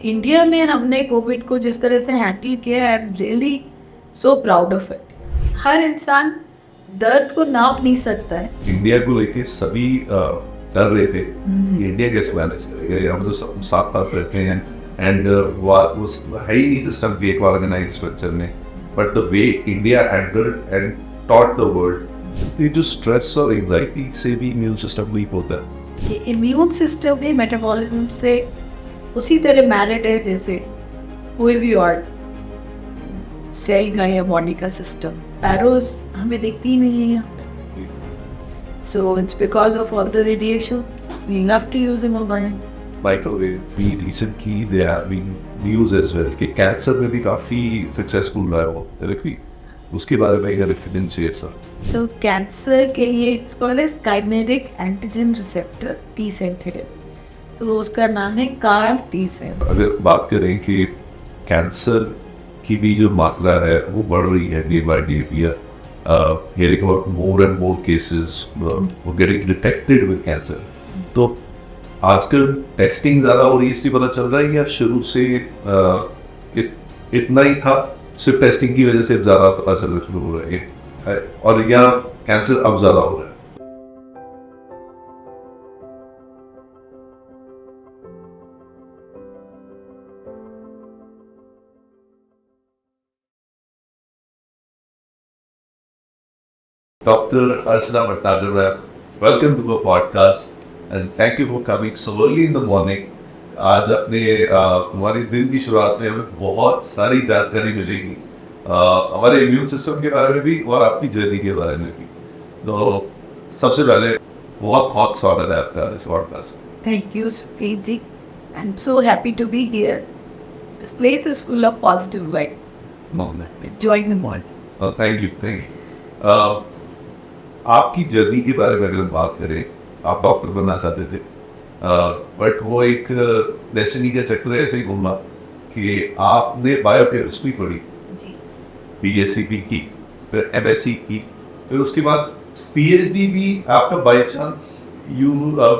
India में हमने Covid को जिस तरह से हैंडल किया, I am really so proud of it. हर इंसान दर्द को नाप नहीं सकता है. इंडिया को लेके सभी डर रहे थे कि इंडिया कैसे मैनेज करेगा, हम तो सब साथ साथ रहते हैं एंड उस है ही नहीं सिस्टम की एक ऑर्गेनाइज स्ट्रक्चर में. But the way India handled and taught the world, ये जो स्ट्रेस और एंजाइटी से भी इम्यून सिस्टम वीक होता है. ये इम्यून सिस्टम भी मेटाबॉलिज्म से उसी तरह मैरिड है जैसे कोई भी और सेल का या बॉडी का सिस्टम. पैरोज हमें दिखती ही नहीं है यहाँ पे. So it's because of all the radiations we love to use in our microwave भी recently there have been news as well कि कैंसर में भी काफ़ी सक्सेसफुल रहा है वो थेरेपी. उसके बारे में एक रेफरेंस है सर. सो कैंसर के लिए it's called as kinetic antigen receptor T cell therapy. तो उसका नाम है कार टी सेल. अगर बात करें कि कैंसर की भी जो मात्रा है वो बढ़ रही है day by day. We are hearing about more and more cases were getting detected with cancer. तो आजकल टेस्टिंग ज़्यादा हो रही है इसलिए पता चल रहा है या शुरू से इतना ही था, सिर्फ टेस्टिंग की वजह से ज़्यादा पता चलना शुरू हो रहा है और या कैंसर अब ज़्यादा हो रहा है? Dr. Archana Bhattacharya, welcome to the podcast and thank you for coming so early in the morning. आज अपने हमारे दिन की शुरुआत में हमें बहुत सारी जानकारी मिलेगी हमारे इम्यून सिस्टम के बारे में भी और आपकी जर्नी के बारे में भी. तो सबसे पहले बहुत बहुत स्वागत है आपका इस podcast. Thank you, Supreet ji. I'm so happy to be here. This place is full of positive vibes. Enjoying the morning. Thank you. आपकी जर्नी के बारे में अगर हम बात करें, आप डॉक्टर बनना चाहते थे बट वो एक डेस्टिनी का चक्कर ऐसे ही घूमा कि आपने बायोकेमिस्ट्री पढ़ी, बीएससी भी की, फिर एमएससी की, फिर उसके बाद पीएचडी भी आपका by chance you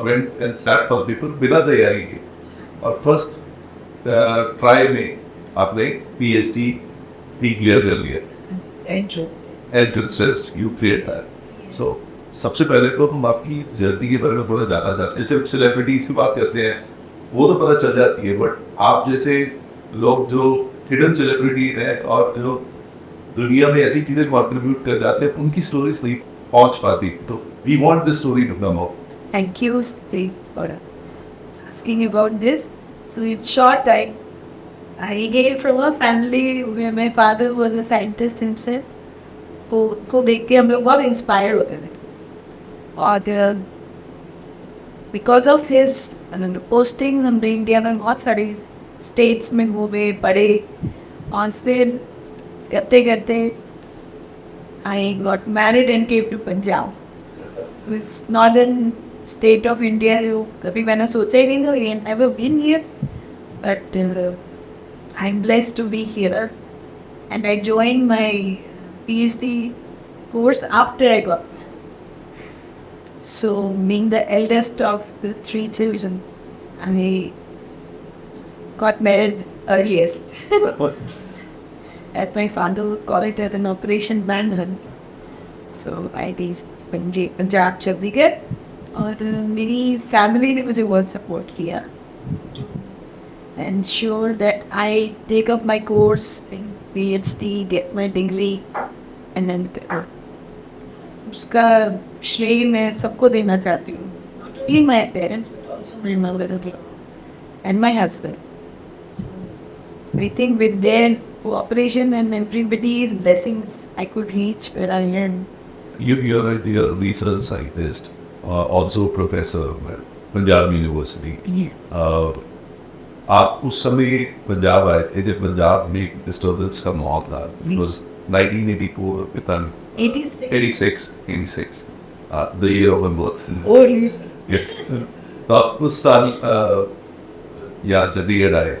went and sat for paper बिना तैयारी के और फर्स्ट ट्राई में आपने पीएचडी भी क्लियर कर लिया. Entrance test you clear that. So सबसे पहले तो हम आपकी जर्नी के बारे में थोड़ा जानना चाहते हैं. जैसे सेलिब्रिटीज की बात करते हैं वो तो पता चल जाती है, बट आप जैसे लोग जो हिडन सेलिब्रिटीज हैं और जो दुनिया में ऐसी चीजें कॉन्ट्रीब्यूट कर जाते हैं उनकी स्टोरीज नहीं पहुंच पाती. तो we want this story to come out. Thank you, Supreet, for asking about this. So in short, I came from a family where my father was a scientist himself. तो उनको देख के हम लोग बहुत इंस्पायर होते थे और बिकॉज ऑफ हिज पोस्टिंग हमने इंडिया में बहुत सारी स्टेट्स में घूमे पढ़े और फिर करते करते I got married and came to Punjab, this northern state of India जो कभी मैंने सोचा ही नहीं था. I never been here but I am blessed to be here and I join my PhD course after I got married. So being the eldest of the 3 children, I got married earliest. And my father would call it as an operation manhunt. So I reached Punjab Chandigarh और मेरी family ने मुझे बहुत support किया. Ensure that I take up my course in PhD, get my degree. And then उसका श्रेय मैं सबको देना चाहती हूँ. Not my parents, but also my mother and my husband. So, I think with their cooperation and everybody's blessings, I could reach where I am. You're a research scientist, also professor at Punjab University. Yes. आप उस समय पंजाब आए थे जब पंजाब में एक disturbance का माहौल था. It was 1984 with an 86, the year of my birth. Oh, really? Yes. तो आप उस साल यहाँ चंडीगढ़ आए.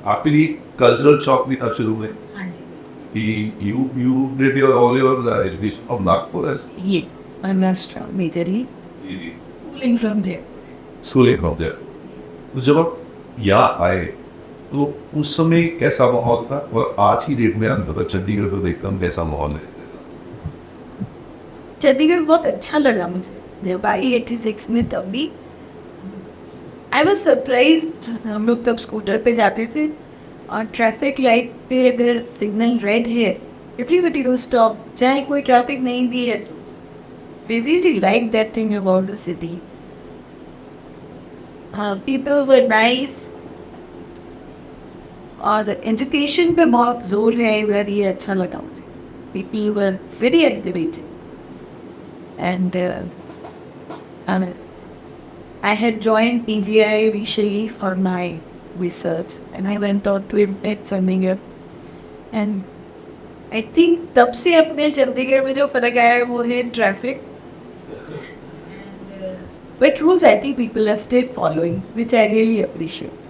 आपके लिए कल्चरल शॉक भी था शुरू में. हाँ जी. You did all your education from Nagpur as? Yes, Maharashtra majorly. Schooling from there. Schooling from there. तो जब आप यहाँ आए तो उस समय कैसा माहौल था और आज की डेट में अंदर चंडीगढ़ को देखता हूँ कैसा माहौल है? चंडीगढ़ बहुत अच्छा लगा मुझे जब आई 86 में, तब भी आई वॉज सरप्राइज। हम लोग तब स्कूटर पे जाते थे और ट्रैफिक लाइट पे अगर सिग्नल रेड है एवरीबडी विल स्टॉप, चाहे कोई ट्रैफिक नहीं भी है तो। We really like that thing about the city. People were nice और एजुकेशन पे बहुत जोर है इधर, ये अच्छा लगा मुझे। People were very encouraging and I had joined PGI recently for my research and I went on to impact Chandigarh and I think तब से अपने चंडीगढ़ में जो फर्क आया है वो है traffic, but rules I think people are still following which I really appreciate.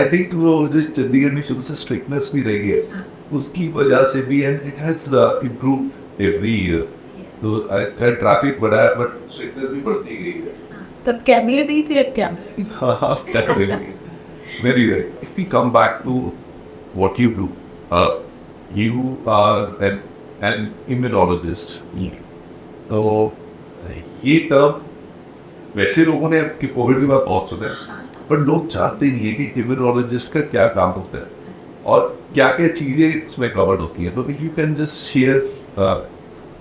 I think वो जो चंडीगढ़ में शुरू से स्ट्रिक्टनेस भी रही है उसकी वजह से भी and it has improved every year. तो ट्रैफिक बढ़ा है बट स्ट्रिक्टनेस भी बढ़ती गई है। तब कैमरे नहीं थे, अब कैमरे। Very well. If we come back to what you do, you are an immunologist. Yes. तो ये टर्म वैसे लोगों ने कि कोविड के बाद बहुत सुना है पर लोग जानते नहीं है कि इम्यूनोलॉजिस्ट का क्या काम होता है और क्या क्या चीज़ें उसमें कवर्ड होती हैं। तो if you can just share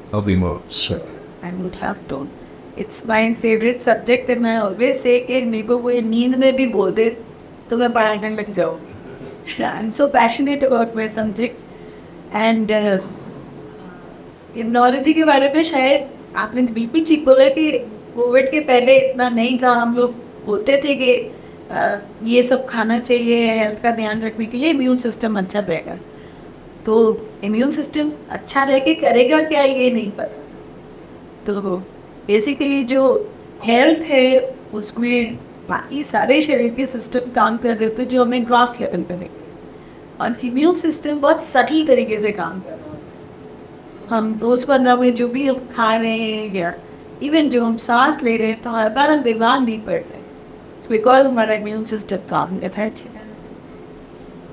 something more. Sure. I would have to. It's my favorite subject and I always say कि मेरे को कोई नींद में भी बोल दे तो मैं पढ़ाने लग जाऊँ। I'm so passionate about my subject and immunology के बारे में शायद आपने बिल्कुल ठीक बोला कि कोविड के पहले इतना नहीं था। हम लोग बोलते थे कि ये सब खाना चाहिए हेल्थ का ध्यान रखने के लिए, इम्यून सिस्टम अच्छा रहेगा। तो इम्यून सिस्टम अच्छा रह के करेगा क्या ये नहीं पता। तो बेसिकली जो हेल्थ है उसमें बाकी सारे शरीर के सिस्टम काम कर रहे होते जो हमें ग्रॉस लेवल पे नहीं, और इम्यून सिस्टम बहुत सटीक तरीके से काम कर रहा है। हम रोज़मर्रा में जो भी हम खा रहे हैं या इवन जो हम सांस ले रहे हैं तो हर बार हम बीमार नहीं पड़ रहे, इट्स बिकॉज हमारा इम्यून सिस्टम काम कर रहा है अच्छी तरह से।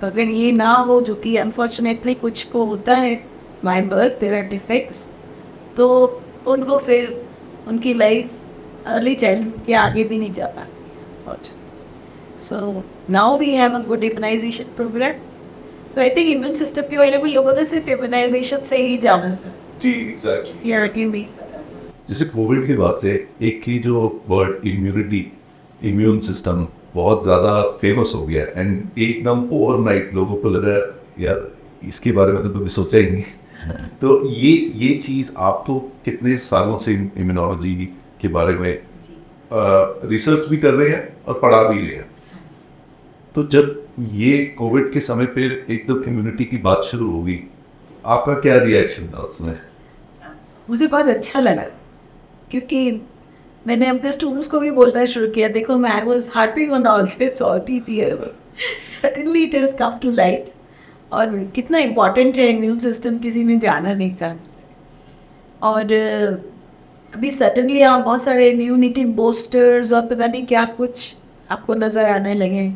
तो अगर ये ना हो, जो कि अनफॉर्चुनेटली कुछ को होता है by birth, there are defects, तो उनको फिर उनकी लाइफ अर्ली चाइल्डहुड के आगे भी नहीं जा पाती। So now we have a good immunisation programme. तो आई थिंक इम्यून सिस्टम के बारे में लोगों ने सिर्फ इम्यूनाइजेशन से ही जाना था। जी एग्जैक्टली। ये भी जैसे कोविड के बाद से एक ही जो वर्ड इम्यूनिटी, इम्यून सिस्टम बहुत ज़्यादा फेमस हो गया एंड एकदम ओवरनाइट लोगों को लगा यार इसके बारे में तो कभी सोचा ही नहीं। तो ये चीज़ आप तो कितने सालों से इम्यूनोलॉजी के बारे में रिसर्च भी कर रहे हैं और पढ़ा भी रहे हैं। तो जब ये कोविड के समय पे एकदम इम्यूनिटी की बात शुरू होगी, आपका क्या रिएक्शन था उसमें? मुझे बहुत अच्छा लगा क्योंकि मैंने अपने स्टूडेंट्स को भी बोलना शुरू किया, देखो मैं I was harping on all these years, suddenly it has come to light और कितना इम्पोर्टेंट है इम्यून सिस्टम किसी ने जाना नहीं था। और अभी सडनली आप बहुत सारे इम्यूनिटी बूस्टर्स और पता नहीं क्या कुछ आपको नज़र आने लगे।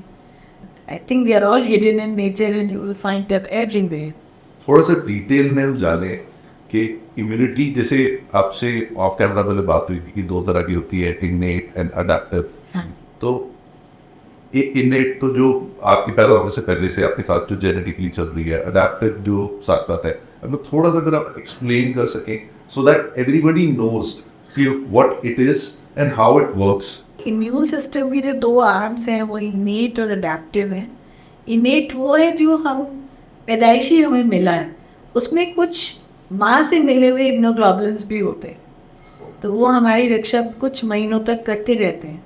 I think they are all hidden in nature and you will find that everywhere. थोड़ा सा डिटेल में हम जाने कि इम्यूनिटी, जैसे आपसे ऑफ कैमरा पहले बात हुई थी कि दो तरह की होती है, इननेट एंड अडैप्टिव। तो ये इननेट तो जो आपके पैदा होने से पहले से आपके साथ जो जेनेटिकली चल रही है, अडैप्टिव जो साथ साथ है। अब थोड़ा सा अगर आप एक्सप्लेन कर सकें सो दैट एवरीबडी नोज कि what it is and how it works. Immune system की जो दो आर्म्स हैं वो इनेट और अडैप्टिव है। इनेट वो है जो हम पैदाइशी हमें मिला है, उसमें कुछ माँ से मिले हुए इम्यूनोग्लोबुलिन्स भी होते हैं, तो वो हमारी रक्षा कुछ महीनों तक करते रहते हैं।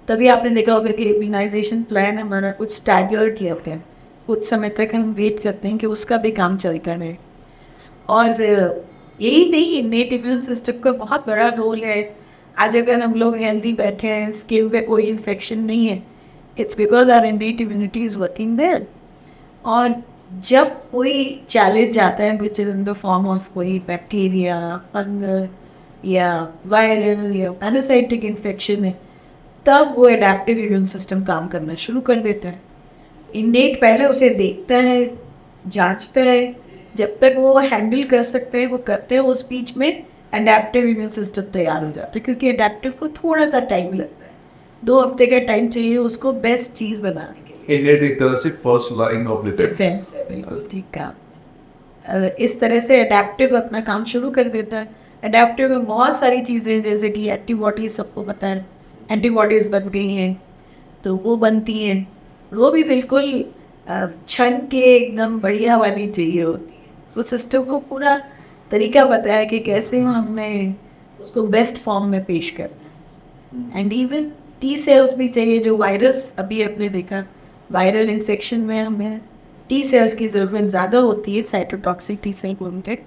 तभी आपने देखा होगा कि इम्यूनाइजेशन प्लान हमारा कुछ स्टैगर्ड होते हैं, कुछ समय तक हम वेट करते हैं कि उसका भी काम चलता रहे। और यही नहीं, इन्नेट इम्यून सिस्टम का बहुत बड़ा रोल है। आज अगर हम लोग हेल्दी बैठे हैं, स्किन पे कोई इन्फेक्शन नहीं है, it's because our innate immunity is working well. और जब कोई चैलेंज आता है which is in the form of कोई बैक्टीरिया, फंगल या वायरल या पैरासाइटिक इन्फेक्शन है, तब वो एडेप्टिव इम्यून सिस्टम काम करना शुरू कर देता है। इनडेट पहले उसे देखता है, जांचता है, जब तक वो हैंडल कर सकते हैं वो करते हैं, उस बीच में अडेप्टिव इम्यून सिस्टम तैयार हो जाता है, क्योंकि अडेप्टिव को थोड़ा सा टाइम लगता है, 2 हफ्ते का टाइम चाहिए उसको बेस्ट चीज़ बनाने के लिए। इनडेट एक तरह से first line of defence. Defence है, बिल्कुल ठीक कहा। इस तरह से अडेप्टिव अपना काम शुरू कर देता है। अडेप्टिव में बहुत सारी चीज़ें, जैसे कि एंटीबॉडीज, सबको पता है एंटीबॉडीज़ बन गई हैं, तो वो बनती हैं, वो भी बिल्कुल छन के एकदम बढ़िया वाली चाहिए होती है। वो सिस्टम को पूरा तरीका पता है कि कैसे हमने उसको बेस्ट फॉर्म में पेश करना है। एंड इवन टी सेल्स भी चाहिए, जो वायरस अभी आपने देखा, वायरल इन्फेक्शन में हमें टी सेल्स की ज़रूरत ज़्यादा होती है, साइटोटॉक्सिक टी सेल बोलते हैं,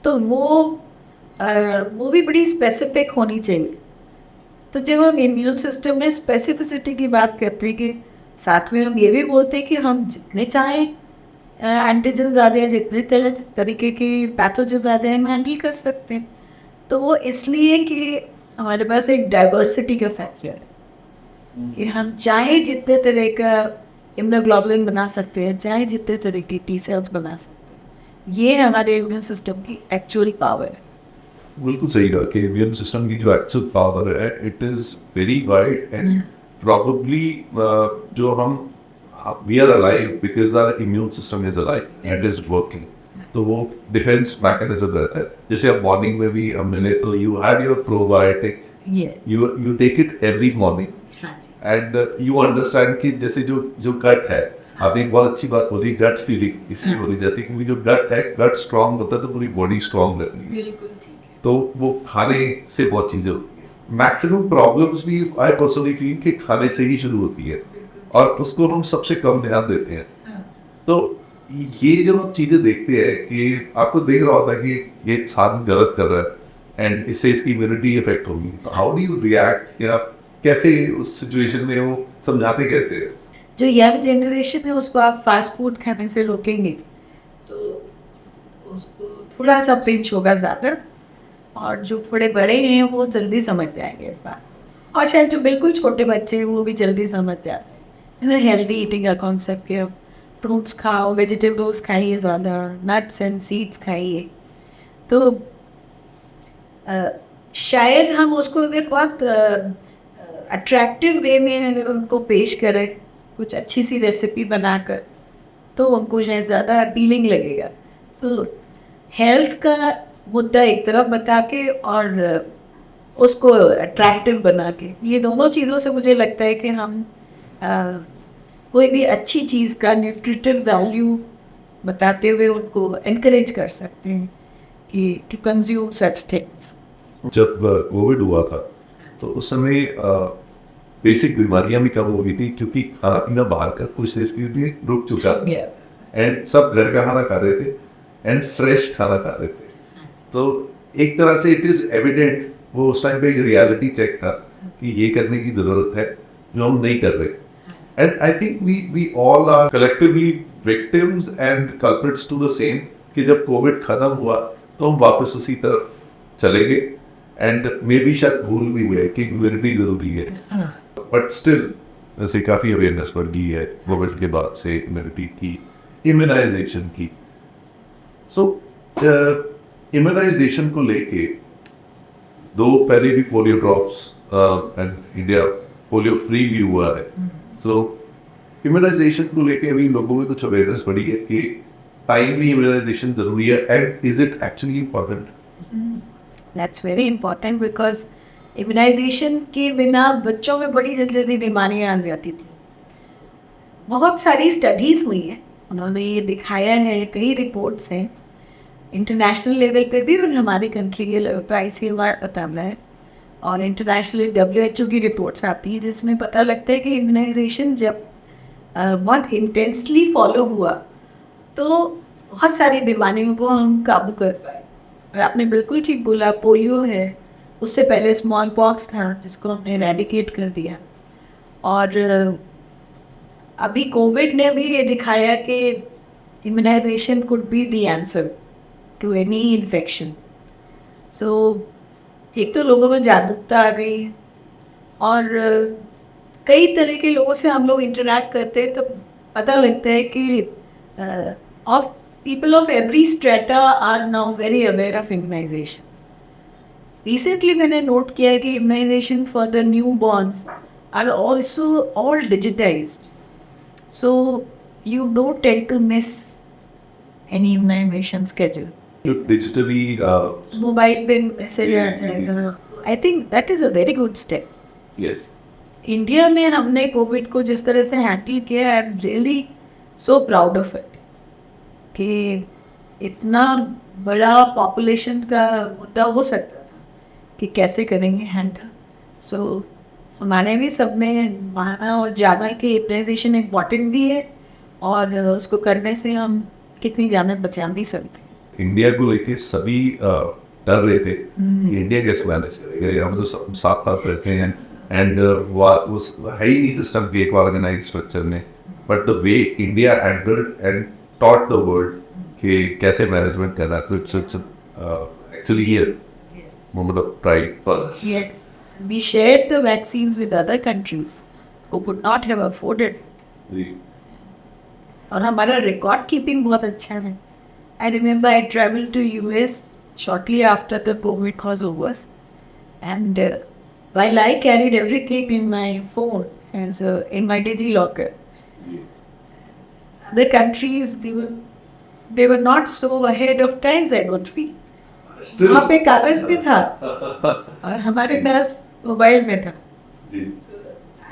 तो वो भी बड़ी स्पेसिफिक होनी चाहिए। तो जब हम इम्यून सिस्टम में स्पेसिफिसिटी की बात करते हैं, कि साथ में हम ये भी बोलते हैं कि हम जितने चाहें एंटीजन्स आ जाए, जितने तरीके के पैथोजन आ जाए, हम हैंडल कर सकते हैं। तो वो इसलिए कि हमारे पास एक डाइवर्सिटी का फैक्टर है, कि हम चाहे जितने तरह का इम्यूनोग्लोबुलिन बना सकते हैं, चाहे जितने तरह की टी सेल्स बना सकते हैं। ये हमारे इम्यून सिस्टम की एक्चुअल पावर है। बिल्कुल सही कहा कि इम्यून सिस्टम की जो एक्चुअल पावर है, it is very wide and probably जो हम we are alive because our immune system is alive and is working. तो वो डिफेंस मैकेनिज्म रहता है। जैसे अब मॉर्निंग में भी हम मिले तो you have your probiotic, you take it every morning and you understand कि जैसे जो गट है, आपने एक बहुत अच्छी बात बोली, गट फीलिंग इसलिए बोली जाती है क्योंकि जो गट है, गट स्ट्रांग होता है तो पूरी बॉडी स्ट्रांग रहती है। बिल्कुल ठीक है। तो वो खाने से बहुत चीज़ें होती है। मैक्सिमम प्रॉब्लम्स भी आई पर्सनली फील कि खाने से ही शुरू होती है और उसको हम सबसे कम ध्यान देते हैं। तो ये जब हम चीज़ें देखते हैं कि आपको देख रहा होता है कि ये इंसान गलत कर रहा है एंड इससे इसकी इम्यूनिटी इफेक्ट होगी, हाउ डू यू रिएक्ट, या कैसे उस सिचुएशन में वो समझाते कैसे हैं? जो यंग जनरेशन है उसको आप फास्ट फूड खाने से रोकेंगे तो उसको थोड़ा सा पिंच होगा ज़्यादा, और जो थोड़े बड़े हैं वो जल्दी समझ जाएंगे इस बात, और शायद जो बिल्कुल छोटे बच्चे हैं वो भी जल्दी समझ जाते हैं। हेल्दी ईटिंग का कॉन्सेप्ट के, फ्रूट्स खाओ, वेजिटेबल्स खाइए ज़्यादा, नट्स एंड सीड्स खाइए। तो शायद हम उसको अगर बहुत अट्रैक्टिव वे में अगर उनको पेश करें, कुछ अच्छी सी रेसिपी बनाकर, तो उनको शायद ज़्यादा अपीलिंग लगेगा। तो हेल्थ का मुद्दा एक तरफ बता के और उसको अट्रैक्टिव बना के, ये दोनों चीज़ों से मुझे लगता है कि हम कोई भी अच्छी चीज़ का न्यूट्रिटिव वैल्यू बताते हुए उनको एनकरेज कर सकते हैं कि टू कंज्यूम सच थिंग्स। जब कोविड हुआ था तो उस समय बेसिक बीमारियां भी कम हो गई थी क्योंकि खाना पीना बाहर का कुछ देर के लिए रुक चुका था एंड सब घर का खाना खा रहे थे एंड फ्रेश खाना खा रहे थे। तो एक तरह से इट इज़ एविडेंट, वो उस टाइम पे एक रियलिटी चेक था कि ये करने की ज़रूरत है जो हम नहीं कर रहे। And I think we all are collectively victims and culprits to the same, कि जब कोविड खत्म हुआ तो हम वापस उसी तरफ चले गए एंड मे बी शायद भूल भी हुए कि इम्यूनिटी ज़रूरी है। बट स्टिल वैसे काफ़ी अवेयरनेस बढ़ गई है कोविड के बाद से इम्यूनिटी की, इम्यूनाइजेशन की। सो इम्यूनाइजेशन को लेके दो पहले भी polio drops and India polio free भी हुआ है। सो इम्यूनाइजेशन को लेके अभी लोगों में कुछ अवेयरनेस बढ़ी है कि टाइमली इम्यूनाइजेशन जरूरी है and is it actually important? That's very important because immunisation के बिना बच्चों में बड़ी जल्दी जल्दी बीमारियाँ आ जाती थी। बहुत सारी स्टडीज़ हुई हैं, उन्होंने ये दिखाया है, कई रिपोर्ट्स हैं इंटरनेशनल लेवल पे भी और हमारी कंट्री के लेवल पर ICMR बताना है, और इंटरनेशनल WHO की रिपोर्ट्स आती हैं जिसमें पता लगता है कि इम्यूनाइजेशन जब बहुत इंटेंसली फॉलो हुआ तो बहुत सारी बीमारियों को हम काबू कर पाए। और आपने बिल्कुल ठीक बोला, पोलियो है, उससे पहले स्मॉल पॉक्स था जिसको हमने रेडिकेट कर दिया, और अभी कोविड ने भी ये दिखाया कि immunization could be the answer to any infection. So एक तो लोगों में जागरूकता आ गई, और कई तरह के लोगों से हम लोग इंटरेक्ट करते हैं, तब पता लगता है कि of people of every strata are now very aware of immunization. Recently मैंने नोट किया है कि immunization for the newborns are also all digitized. So you don't tend to miss any immunization schedule. Digitally, Mobile पे message आ जाएगा. I think that is a very good step. yes. India में हमने Covid को जिस तरह से handle किया, I am really so proud of it कि इतना बड़ा पॉपुलेशन का मुद्दा हो सकता था कि कैसे करेंगे हैंडल. सो हमारे भी सब में माना और जाना कि इम्यूनाइजेशन इम्पॉर्टेंट भी है और उसको करने से हम कितनी जानें बचा भी सकते हैं. इंडिया को लेके सभी डर रहे थे कि इंडिया कैसे मैनेज करेगा. हम तो साथ साथ रहते हैं एंड उस है ही नहीं सिस्टम की एक ऑर्गेनाइज स्ट्रक्चर में. But the way India handled and taught the world कि कैसे मैनेजमेंट करना, तो it's actually here moment of pride for us. Yes, we shared the vaccines with other countries who could not have afforded. जी. और हमारा record keeping बहुत अच्छा है. I remember I traveled to US shortly after the COVID was over, and while I carried everything in my phone as in my DigiLocker, the countries they were not so ahead of times. I don't feel. वहाँ पे कागज भी था और हमारे पास mobile में था.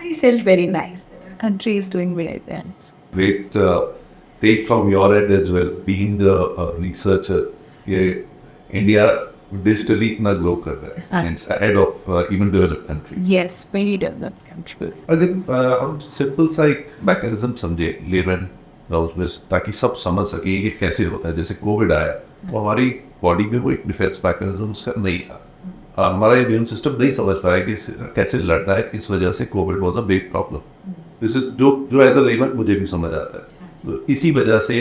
I felt very nice. The country is doing very well. Great take from your end as well, being the researcher. ये इंडिया digitally इतना ग्रो कर रहा है, it's ahead of even developed countries. Yes, very developed countries. अगर हम simple सा एक mechanism समझे लेमन में, ताकि सब समझ सके ये कैसे होता है. जैसे कोविड आया तो हमारी बॉडी में कोई डिफेंस मैकेनिज्म उसका नहीं था. हमारा इम्यून सिस्टम नहीं समझ पाया कि कैसे लड़ना है. इस वजह से Covid was a big problem. This is जो एज अ लेमन मुझे भी समझ आता है. तो इसी वजह से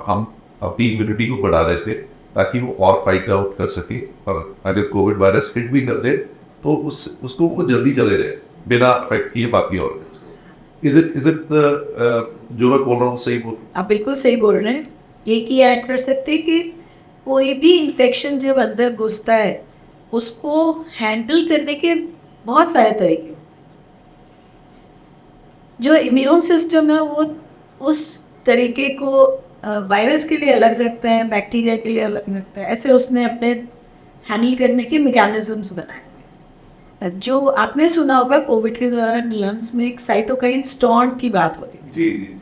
हम अपनी इम्यूनिटी को बढ़ा रहे थे ताकि वो और फाइट आउट कर सके. और अगर कोविड वायरस हिट भी कर दे तो उसको वो जल्दी चले जाए बिना अफेक्ट किए बाकी और. इज इट जो मैं बोल रहा हूँ सही बोल? आप बिल्कुल सही बोल रहे हैं. एक ही ऐड कर सकते हैं कि कोई भी इन्फेक्शन जब अंदर घुसता है उसको हैंडल करने के बहुत सारे तरीके. जो इम्यून सिस्टम है वो उस तरीके को वायरस के लिए अलग रखता है, बैक्टीरिया के लिए अलग रखता है. ऐसे उसने अपने हैंडल करने के मैकेनिज्म्स बनाए. जो आपने सुना होगा कोविड के दौरान लंग्स में एक साइटोकाइन स्टॉर्म की बात होती है. जी जी.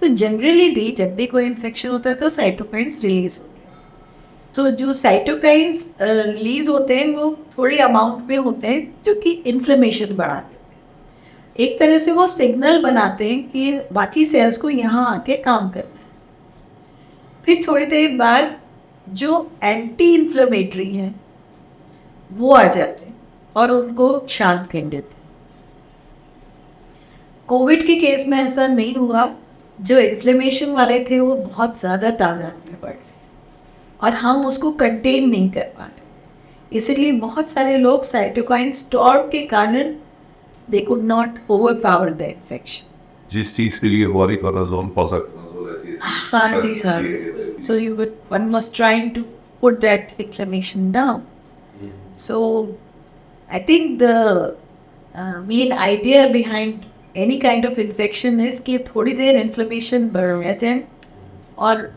तो जनरली भी जब भी कोई इन्फेक्शन होता है तो साइटोकाइंस रिलीज होते हैं. तो जो साइटोकाइंस रिलीज होते हैं वो थोड़ी अमाउंट में होते हैं जो कि इन्फ्लेमेशन बढ़ाते हैं. एक तरह से वो सिग्नल बनाते हैं कि बाकी सेल्स को यहाँ आके काम करना है. फिर थोड़ी देर बाद जो एंटी इन्फ्लेमेटरी हैं वो आ जाते हैं और उनको शांत कर देते हैं. कोविड के केस में ऐसा नहीं हुआ. जो इन्फ्लेमेशन वाले थे वो बहुत ज़्यादा तादाद में बढ़ गए और हम उसको कंटेन नहीं कर पा रहे. इसलिए बहुत सारे लोग साइटोकाइन स्टॉर्म के कारण they could not overpower the infection. जिस चीज़ के लिए वॉरी करना जोन पा सकता हाँ जी sir. So one was trying to put that inflammation down. So I think the main idea behind any kind of infection is कि थोड़ी देर इन्फ्लेमेशन बढ़ जाए और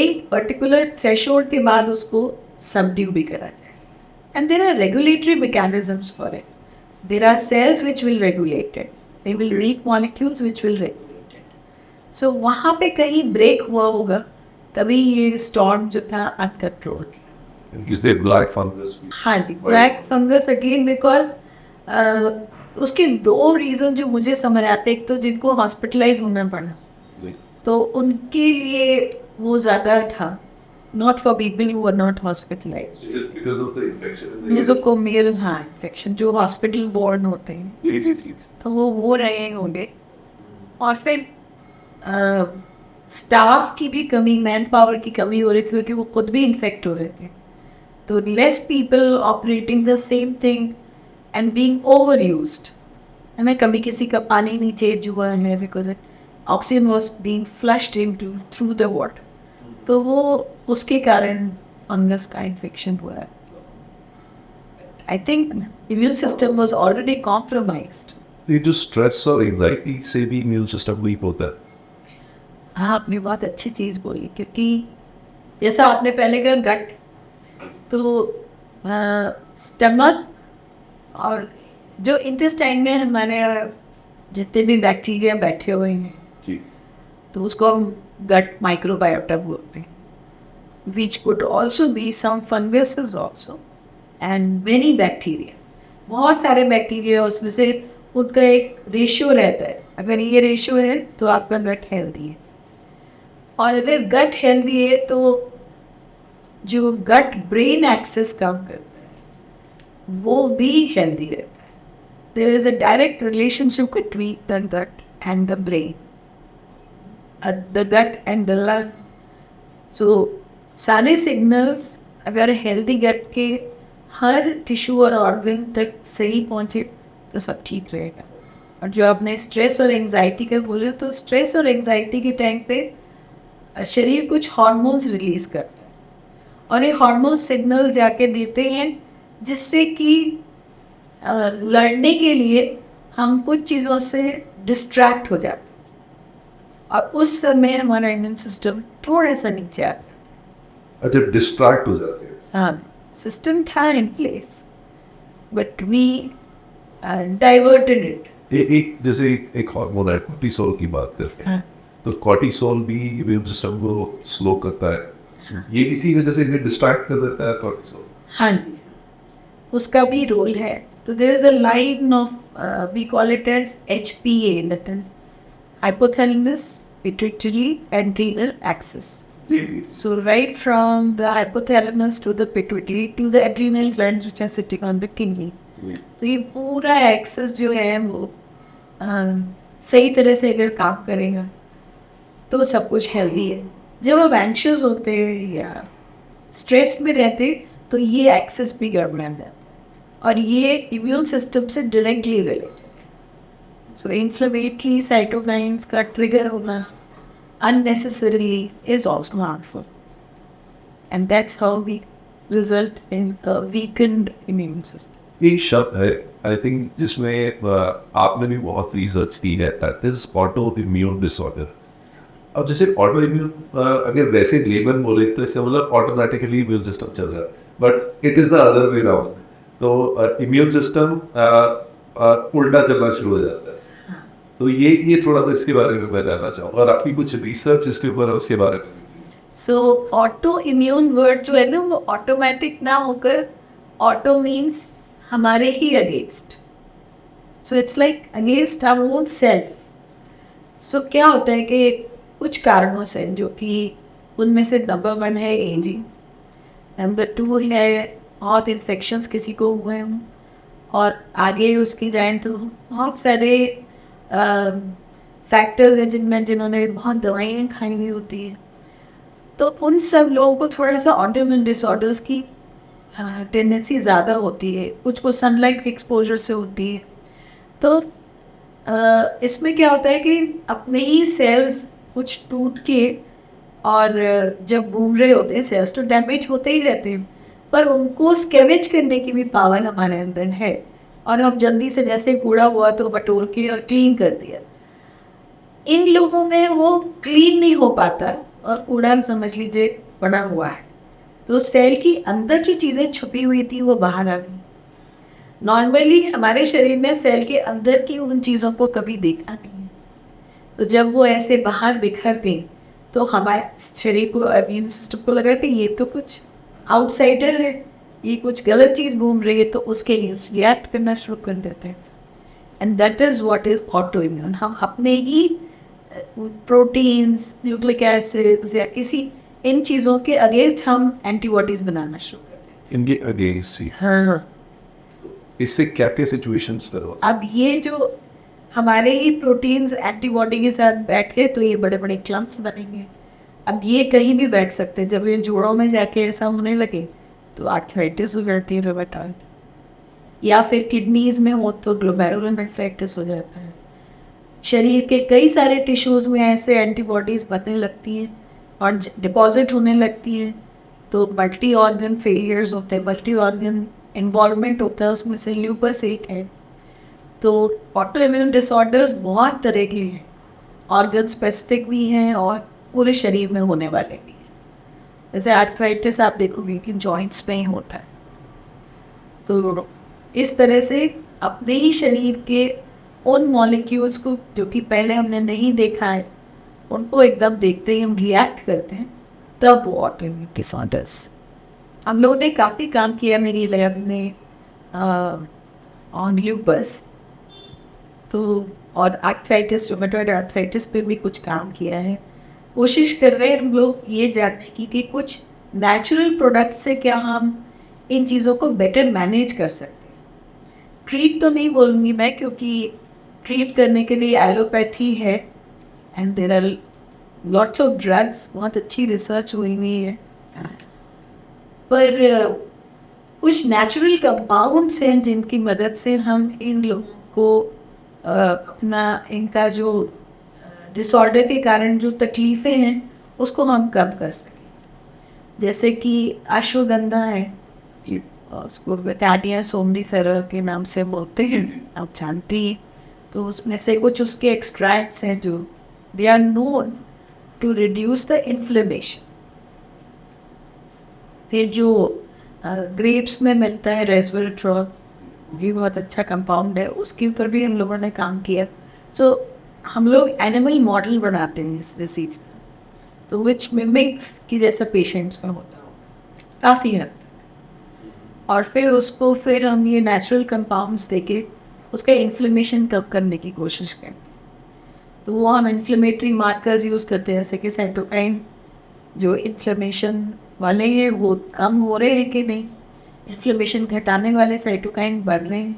एक पर्टिकुलर थ्रेशोल्ड के बाद उसको सबड्यू भी करा जाए. And there are regulatory mechanisms for it. There are cells which will regulate it. They will make molecules which will regulate it. So वहाँ पे कहीं ब्रेक हुआ होगा तभी ये स्टॉर्म जो था अनकंट्रोल्ड. जिससे ब्लैक फंगस. हाँ जी, ब्लैक फंगस अगेन बिकॉज उसके दो रीज़न जो मुझे समझ आते. एक तो जिनको हॉस्पिटलाइज होना पड़ा तो उनके लिए वो ज़्यादा था. Not for people who are not hospitalize. Nosocomial हाँ इन्फेक्शन जो हॉस्पिटल बोर्न होते हैं तो वो रहे होंगे. और फिर स्टाफ की भी कमी, मैन पावर की कमी हो रही थी क्योंकि वो खुद भी इन्फेक्ट हो रहे थे. तो less people operating the same thing and being over used. हमें कभी किसी का पानी नहीं चेंज हुआ है because oxygen was being flushed into through the water, तो वो उसके कारण फंगस का इन्फेक्शन हुआ है. I think immune system was already compromised. ये जो स्ट्रेस और एंजाइटी से भी इम्यून सिस्टम वीक होता है. हाँ, आपने बहुत अच्छी चीज़ बोली, क्योंकि जैसा आपने पहले कहा गट, तो स्टमक और जो इंटेस्टाइन में हमारे जितने भी बैक्टीरिया बैठे हुए हैं, जी. तो उसको हम गट माइक्रोबायोटा बोलते हैं, which could also be some funguses also and many bacteria. बहुत सारे बैक्टीरिया, उसमें से उनका एक रेशियो रहता है. अगर ये रेशियो है तो आपका गट हेल्दी है, और अगर गट हेल्दी है तो जो गट ब्रेन एक्सेस काम करता है वो भी हेल्दी रहता है. There is a direct relationship between the gut and the brain, the gut and the lung. So सारे सिग्नल्स अगर हेल्दी गट के हर टिश्यू और ऑर्गन तक सही पहुंचे तो सब ठीक रहेगा. और जो आपने स्ट्रेस और एंजाइटी का बोले, तो स्ट्रेस और एंजाइटी के टाइम पे शरीर कुछ हार्मोन्स रिलीज करता है, और ये हार्मोन्स सिग्नल जाके देते हैं जिससे कि लड़ने के लिए हम कुछ चीज़ों से डिस्ट्रैक्ट हो जाते हैं, और उस समय हमारा इम्यून सिस्टम थोड़ा सा नीचे आ जाता है. अच्छा, डिस्ट्रैक्ट हो जाते हैं. हाँ, सिस्टम था in place but we diverted it. एक जैसे एक हार्मोन है, कोर्टिसोल की बात करते हैं. हाँ. तो कोर्टिसोल भी इम्यून सिस्टम को स्लो करता है. ये इसी वजह से डिस्ट्रैक्ट कर देता है कोर्टिसोल. हाँ जी, उसका भी रोल है. तो there is a line of we call it as HPA, that is hypothalamus pituitary adrenal axis. So right from the hypothalamus to the pituitary to the adrenal glands which are sitting on the kidney. तो ये पूरा access जो है वो सही तरह से अगर काम करेगा तो सब कुछ हेल्दी है. जब आप एंशियस होते हैं या स्ट्रेस में रहते तो ये एक्सेस भी गड़बड़ा जाता है, और ये इम्यून सिस्टम से डायरेक्टली रिलेटेड. सो इन्फ्लेमेटरी साइटोकाइन्स का ट्रिगर होना unnecessarily is also harmful, and that's how we result in a weakened immune system. एक शब्द है आई थिंक जिसमें आपने भी बहुत रिसर्च की है, that is auto immune disorder. अब जैसे ऑटो इम्यून अगर वैसे लेबल बोले तो इसका मतलब ऑटोमेटिकली इम्यून सिस्टम चल रहा है, but it is the other way round. तो इम्यून सिस्टम उल्टा चलना शुरू हो जाता है. तो ये थोड़ा सा इसके बारे में मैं जानना चाहूँगा, और आपकी कुछ रिसर्च इसके ऊपर है उसके बारे में. सो ऑटो इम्यून वर्ड जो है ना, वो ऑटोमेटिक ना होकर ऑटो मीन्स हमारे ही against. So it's like against our own self. So क्या होता है कि कुछ कारणों से, जो कि उनमें से नंबर 1 है एजिंग, नंबर 2 है बहुत इन्फेक्शंस किसी को हुए हों, और आगे उसकी जाएँ तो बहुत सारे फैक्टर्स हैं जिन्होंने बहुत दवाइयाँ खाई हुई होती हैं. तो उन सब लोगों को थोड़ा सा ऑटोइम्यून डिसऑर्डर्स की टेंडेंसी ज़्यादा होती है. कुछ को सनलाइट के एक्सपोजर से होती है. तो इसमें क्या होता है कि अपने ही सेल्स कुछ टूट के, और जब घूम रहे होते हैं सेल्स तो डैमेज होते ही रहते हैं, पर उनको स्कैवेज करने की भी पावर हमारे अंदर है, और अब जल्दी से जैसे कूड़ा हुआ तो बटोर के और क्लीन कर दिया. इन लोगों में वो क्लीन नहीं हो पाता, और कूड़ा समझ लीजिए बना हुआ है. तो सेल की अंदर जो चीज़ें छुपी हुई थी वो बाहर आ गई. नॉर्मली हमारे शरीर ने सेल के अंदर की उन चीज़ों को कभी देखा नहीं है. तो जब वो ऐसे बाहर बिखर गई तो हमारे शरीर को, इम्यून सिस्टम को लगा कि ये तो कुछ आउटसाइडर है, ये कुछ गलत चीज़ घूम रही है, तो उसके लिए रिएक्ट करना शुरू कर देते हैं. And that is what is auto immune. हम अपने ही प्रोटीन्स, न्यूक्लिक एसिड्स या किसी इन चीज़ों के अगेंस्ट हम एंटीबॉडीज बनाना शुरू करते हैं. इनके अगेंस्ट ही. हाँ. इससे क्या क्या सिचुएशंस करो. अब ये जो हमारे ही प्रोटीन्स एंटीबॉडी के साथ बैठ गए तो ये बड़े बड़े क्लम्प्स बनेंगे. अब ये कहीं भी बैठ सकते हैं. जब ये जोड़ों में जाके ऐसा होने लगे तो आर्थराइटिस हो जाती है, रूमेटॉइड, या फिर किडनीज में हो तो ग्लोमेरुलर नेफ्राइटिस हो जाता है. शरीर के कई सारे टिश्यूज़ में ऐसे एंटीबॉडीज़ बनने लगती हैं और डिपॉजिट होने लगती हैं, तो मल्टी ऑर्गन फेलियर्स होते हैं, मल्टी ऑर्गन इन्वॉल्वमेंट होता है, उसमें से ल्यूपस एक है। तो ऑटो इम्यून डिसऑर्डर्स बहुत तरह के हैं, ऑर्गन स्पेसिफिक भी हैं और पूरे शरीर में होने वाले भी हैं। जैसे आर्थराइटिस आप देखोगे कि जॉइंट्स में ही होता है। तो इस तरह से अपने ही शरीर के उन मॉलिक्यूल्स को जो कि पहले हमने नहीं देखा है, उनको एकदम देखते ही हम रिएक्ट करते हैं, तब वो ऑटोइम्यून डिसऑर्डर्स। हम लोगों ने काफ़ी काम किया मेरी लैब में ऑन ल्यूपस, तो और आर्थराइटिस, रूमेटॉइड आर्थराइटिस पे भी कुछ काम किया है। कोशिश कर रहे हैं हम लोग ये जानने की कि कुछ नेचुरल प्रोडक्ट से क्या हम इन चीज़ों को बेटर मैनेज कर सकते हैं। ट्रीट तो नहीं बोलूँगी मैं, क्योंकि ट्रीट करने के लिए एलोपैथी है and there are lots of drugs, बहुत अच्छी रिसर्च हुई हुई है, पर कुछ नेचुरल कंपाउंड्स हैं जिनकी मदद से हम इन लोगों को अपना इनका जो डिसऑर्डर के कारण जो तकलीफ़ें हैं उसको हम कम कर सकें। जैसे कि अश्वगंधा है, उसको बैटाडिया सोमनीफेरा के नाम से बोलते हैं, आप जानती हैं। तो उसमें से कुछ उसके एक्सट्रैक्ट्स हैं जो they are known to reduce the inflammation. फिर जो ग्रेप्स में मिलता है रेसवेरेट्रॉल, जी बहुत अच्छा कंपाउंड है, उसके ऊपर भी हम लोगों ने काम किया। सो हम लोग एनिमल मॉडल बनाते हैं इस डिसीज का, तो विच मिमिक्स की जैसा पेशेंट्स में होता हो काफ़ी हद तक। और फिर फिर हम ये नेचुरल कंपाउंड्स देके उसका इन्फ्लेमेशन कम करने की कोशिश करें। तो वो हम इन्फ्लेमेटरी मार्कर्स यूज़ करते हैं, जैसे कि साइटोकाइन जो इन्फ्लेमेशन वाले हैं वो कम हो रहे हैं कि नहीं, इन्फ्लेमेशन घटाने वाले साइटोकाइन बढ़ रहे हैं,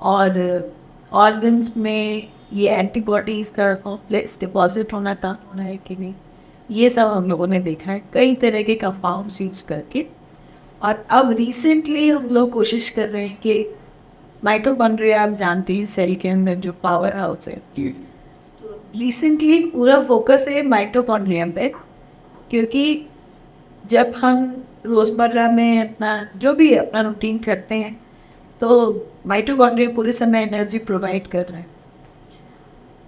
और ऑर्गन्स में ये एंटीबॉडीज़ का कॉम्प्लेक्स डिपॉजिट होना कम हो रहा है कि नहीं, ये सब हम लोगों ने देखा है कई तरह के कंपाउंड्स यूज़ करके। और अब रिसेंटली हम लोग कोशिश कर रहे हैं कि माइटोकॉन्ड्रिया, आप जानती हैं सेल के अंदर जो पावर हाउस है, तो रिसेंटली पूरा फोकस है माइटोकॉन्ड्रिया पे, क्योंकि जब हम रोज़मर्रा में अपना जो भी अपना रूटीन करते हैं तो माइटोकॉन्ड्रिया पूरे समय एनर्जी प्रोवाइड कर रहे हैं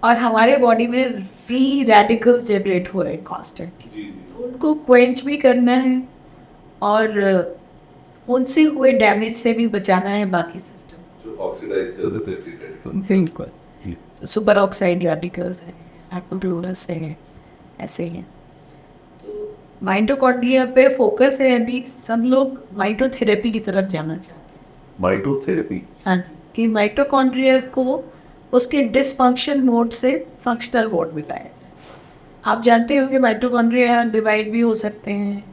और हमारे बॉडी में फ्री रेडिकल्स जनरेट हो रहे हैं कॉन्स्टेंटली, उनको क्वेंच भी करना है और उनसे हुए डैमेज से भी बचाना है बाकी सिस्टम जो ऑक्सीडाइज कर देते हैं फ्री रेडिकल। बिल्कुल, सुपर ऑक्साइड रेडिकल्स हैं, एक्टिवस हैं, ऐसे हैं। तो माइटोकॉन्ड्रिया पे फोकस है अभी, सब लोग माइटोथेरेपी की तरफ जाना चाहते हैं। माइटोथेरेपी? हाँ जी, कि माइटोकॉन्ड्रिया को उसके डिसफंक्शन मोड से फंक्शनल मोड में लाया जाए। आप जानते होंगे माइटोकॉन्ड्रिया डिवाइड भी हो सकते हैं,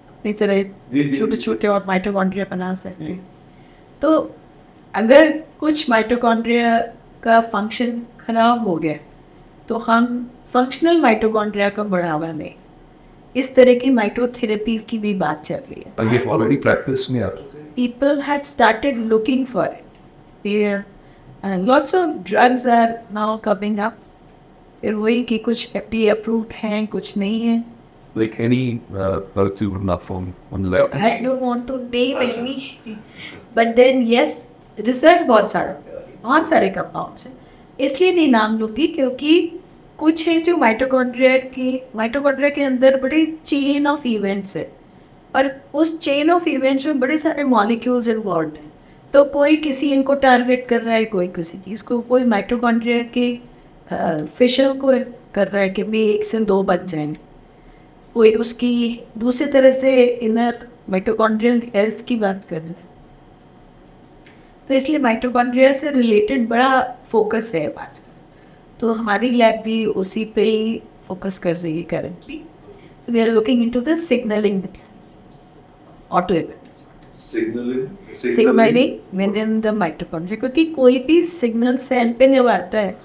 अपनी तरह छोटे छोटे और माइटोकॉन्ड्रिया बना सकते हैं। तो अगर कुछ माइटोकॉन्ड्रिया का फंक्शन खराब हो गया तो हम फंक्शनल माइटोकॉन्ड्रिया को बढ़ावा दें, इस तरह की माइटोथेरेपी की भी बात चल रही है। और ये ऑलरेडी प्रैक्टिस में आ चुका है। People have started looking for it. There lots of drugs are now coming up. फिर वही कि कुछ FDA approved हैं, कुछ नहीं है। Like any drug you would not on the lab. I don't want to name any, but then yes, research बहुत सारे कंपाउंड्स हैं, इसलिए नहीं नाम लूँगी क्योंकि कुछ है जो माइटोकॉन्ड्रिया के अंदर बड़ी चेन ऑफ इवेंट्स है और उस चेन ऑफ इवेंट्स में बड़े सारे मॉलिक्यूल्स इन्वॉल्व हैं। तो कोई किसी इनको टारगेट कर रहा है, कोई किसी चीज़ को, कोई माइटोकॉन्ड्रिया के फिशर को कर रहा है कि भी 1 से 2 बच जाएं, कोई उसकी दूसरी तरह से इनर माइटोकॉन्ड्रियल हेल्थ की बात कर रहा है। तो इसलिए माइटोकॉन्ड्रिया से रिलेटेड बड़ा फोकस है आजकल, तो हमारी लैब भी उसी पे ही फोकस कर रही है currently. So we are looking into the signaling mechanisms of autoimmune disorders. Signaling within the mitochondria, क्योंकि कोई भी सिग्नल सेल पे जब आता है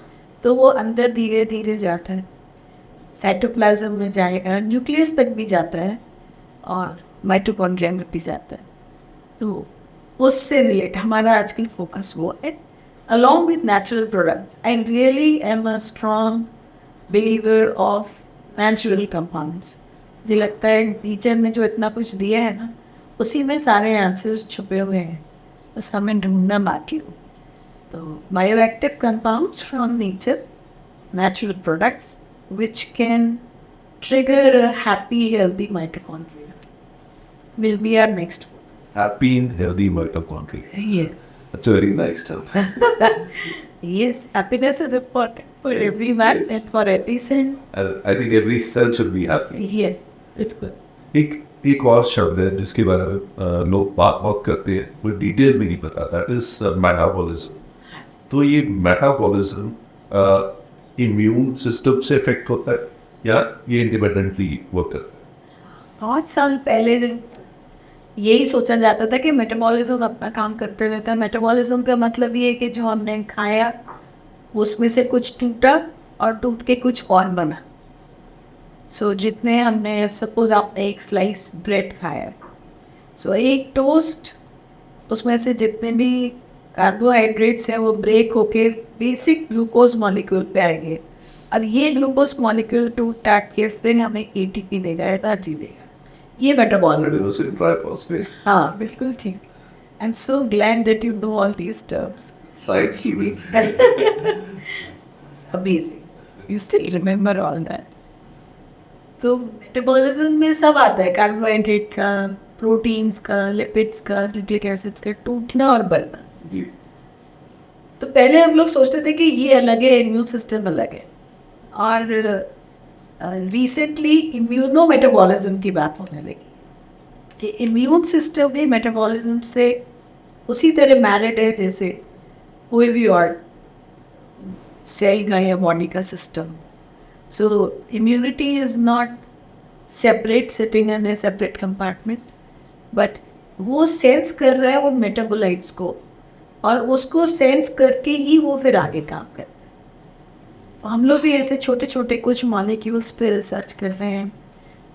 तो वो अंदर धीरे धीरे जाता है, साइटोप्लाज्म में जाएगा, न्यूक्लियस तक भी जाता है और माइटोकॉन्ड्रिया में भी जाता है। तो उससे रिलेट हमारा आजकल फोकस वो है। along with natural products. I really am a strong believer of natural compounds. मुझे लगता है टीचर ने जो इतना कुछ दिया है ना, उसी में सारे आंसर्स छुपे हुए हैं, बस हमें ढूंढना बाकी हो. तो bioactive compounds from nature, natural products which can trigger a happy, healthy mitochondria will be our next focus. Happy and healthy mitochondria. Yes. That's a very nice term. Yes, happiness is important for everyone yes. and for every cell. I think every cell should be happy. Yes, it will. एक और शब्द है जिसके बारे में लोग बात बहुत करते हैं, वो डिटेल में नहीं पता. That is metabolism. तो ये मेटाबॉलिज्म इम्यून सिस्टम से इफेक्ट होता है या ये इंडिपेंडेंटली वर्क करता है? बहुत साल पहले यही सोचा जाता था कि मेटाबॉलिज्म अपना काम करते रहता है. मेटाबॉलिज्म का मतलब ये है कि जो हमने खाया उसमें से कुछ टूटा और टूट के कुछ और बना. सो जितने हमने, सपोज आपने एक स्लाइस ब्रेड खाया, सो एक टोस्ट, उसमें से जितने भी कार्बोहाइड्रेट्स हैं वो ब्रेक होके बेसिक ग्लूकोज मॉलिक्यूल पे आएंगे, और ये ग्लूकोज मॉलिक्यूल टूट टाट के फिर हमें ATP देगा, एनर्जी देगा. ये मेटाबॉलिज्म. हाँ, बिल्कुल ठीक. I am so glad that you know all these terms. Science की भी amazing, you still remember all that. तो मेटाबॉलिज्म में सब आता है, कार्बोहाइड्रेट का, प्रोटीन्स का, लिपिड्स का, न्यूक्लिक एसिड्स का टूटना और बनना. तो पहले हम लोग सोचते थे कि ये अलग है, इम्यून सिस्टम अलग है, और रिसेंटली इम्यूनो मेटाबॉलिज्म की बात होने लगी. इम्यून सिस्टम भी मेटाबॉलिज्म से उसी तरह मैरिड है जैसे कोई भी और सेल का या बॉडी का system. So immunity is not separate, sitting in A separate compartment, but वो सेंस कर रहा है उन मेटाबोलाइट्स को, और उसको सेंस करके ही वो फिर आगे काम करता है. तो हम लोग भी ऐसे छोटे छोटे कुछ मॉलिक्यूल्स पे रिसर्च कर रहे हैं,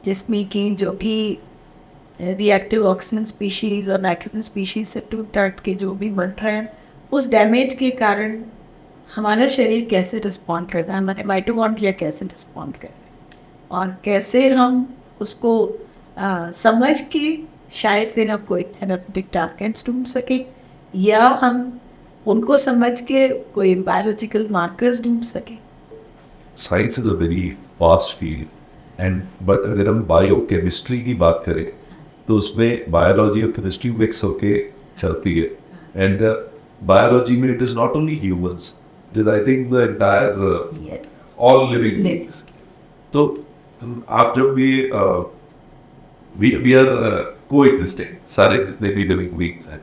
जिसमें कि जो भी रिएक्टिव ऑक्सीजन स्पीशीज़ और नाइट्रोजन स्पीशीज़ से टूट टाट के जो भी बन रहे हैं, उस डैमेज के कारण हमारा शरीर कैसे रिस्पॉन्ड करता है, हमारे माइटोकॉन्ड्रिया कैसे रिस्पॉन्ड कर रहे हैं, और कैसे हम उसको समझ के शायद फिर हम कोई थेरेपेटिक टारगेट्स ढूंढ सके, या हम उनको समझ के कोई बायोलॉजिकल मार्कर्स ढूंढ सके. Science is a very vast field, and but अगर हम बायोकेमिस्ट्री की बात करें तो उसमें बायोलॉजी और केमिस्ट्री मिक्स होके चलती है. एंड बायोलॉजी में it is not only humans, it is I think the entire all living things. तो आप जब भी वी आर कोएग्जिस्टिंग, सारे जितने भी लिविंग बीइंग्स हैं,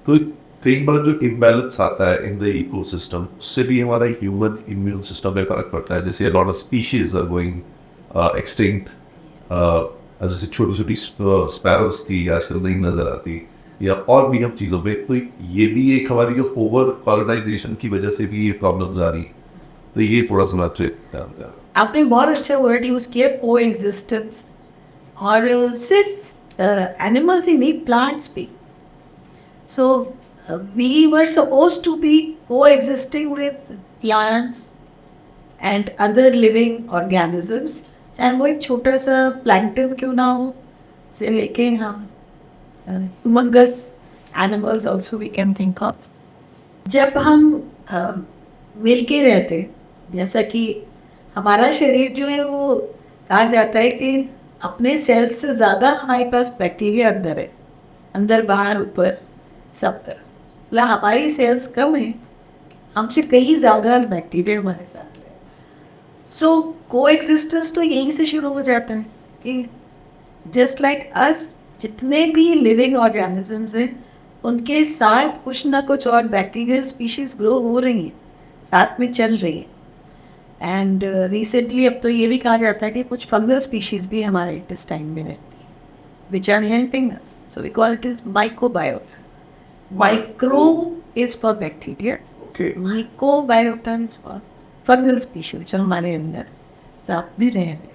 तो कई बार जो इम्बैलेंस आता है इन द इकोसिस्टम, उससे भी हमारा ह्यूमन इम्यून सिस्टम में फर्क पड़ता है. जैसे lot of species are going extinct, जैसे छोटी छोटी स्पैरोस थी आजकल नहीं नजर आती, या और भी हम चीज़ों पे. तो ये भी एक हमारी जो ओवर कॉलोनाइजेशन की वजह से भी ये प्रॉब्लम आ रही, तो ये थोड़ा सा आपसे. आपने बहुत अच्छा वर्ड यूज़ किया, को एग्जिस्टेंस, और सिर्फ एनिमल्स ही नहीं, प्लांट्स भी. So we were supposed to be coexisting with plants and other living organisms, चाहे वो एक छोटा सा प्लैंकटन क्यों ना हो, से लेके हम humongous animals also we can think of. जब हम मिल के रहते, जैसा कि हमारा शरीर जो है वो कहा जाता है कि अपने सेल्स से ज़्यादा हमारे पास बैक्टीरिया अंदर है, अंदर बाहर ऊपर सब तरफ. मतलब हमारी सेल्स कम है, हमसे कहीं ज़्यादा बैक्टीरिया हमारे साथ है. सो को एग्जिस्टेंस तो यहीं से शुरू हो जाता है कि जस्ट लाइक अस, जितने भी लिविंग ऑर्गेनिजम्स हैं उनके साथ कुछ ना कुछ और बैक्टीरियल स्पीशीज़ ग्रो हो रही हैं, साथ में चल रही हैं. एंड रिसेंटली अब तो ये भी कहा जाता है कि कुछ फंगल स्पीशीज़ भी हमारे इंटेस्टाइन में रहती हैं, which are helping us. So we call it is microbiota. Micro is for bacteria. Okay. Mycobiota is for fungal species जो हमारे अंदर साथ भी रहे हैं.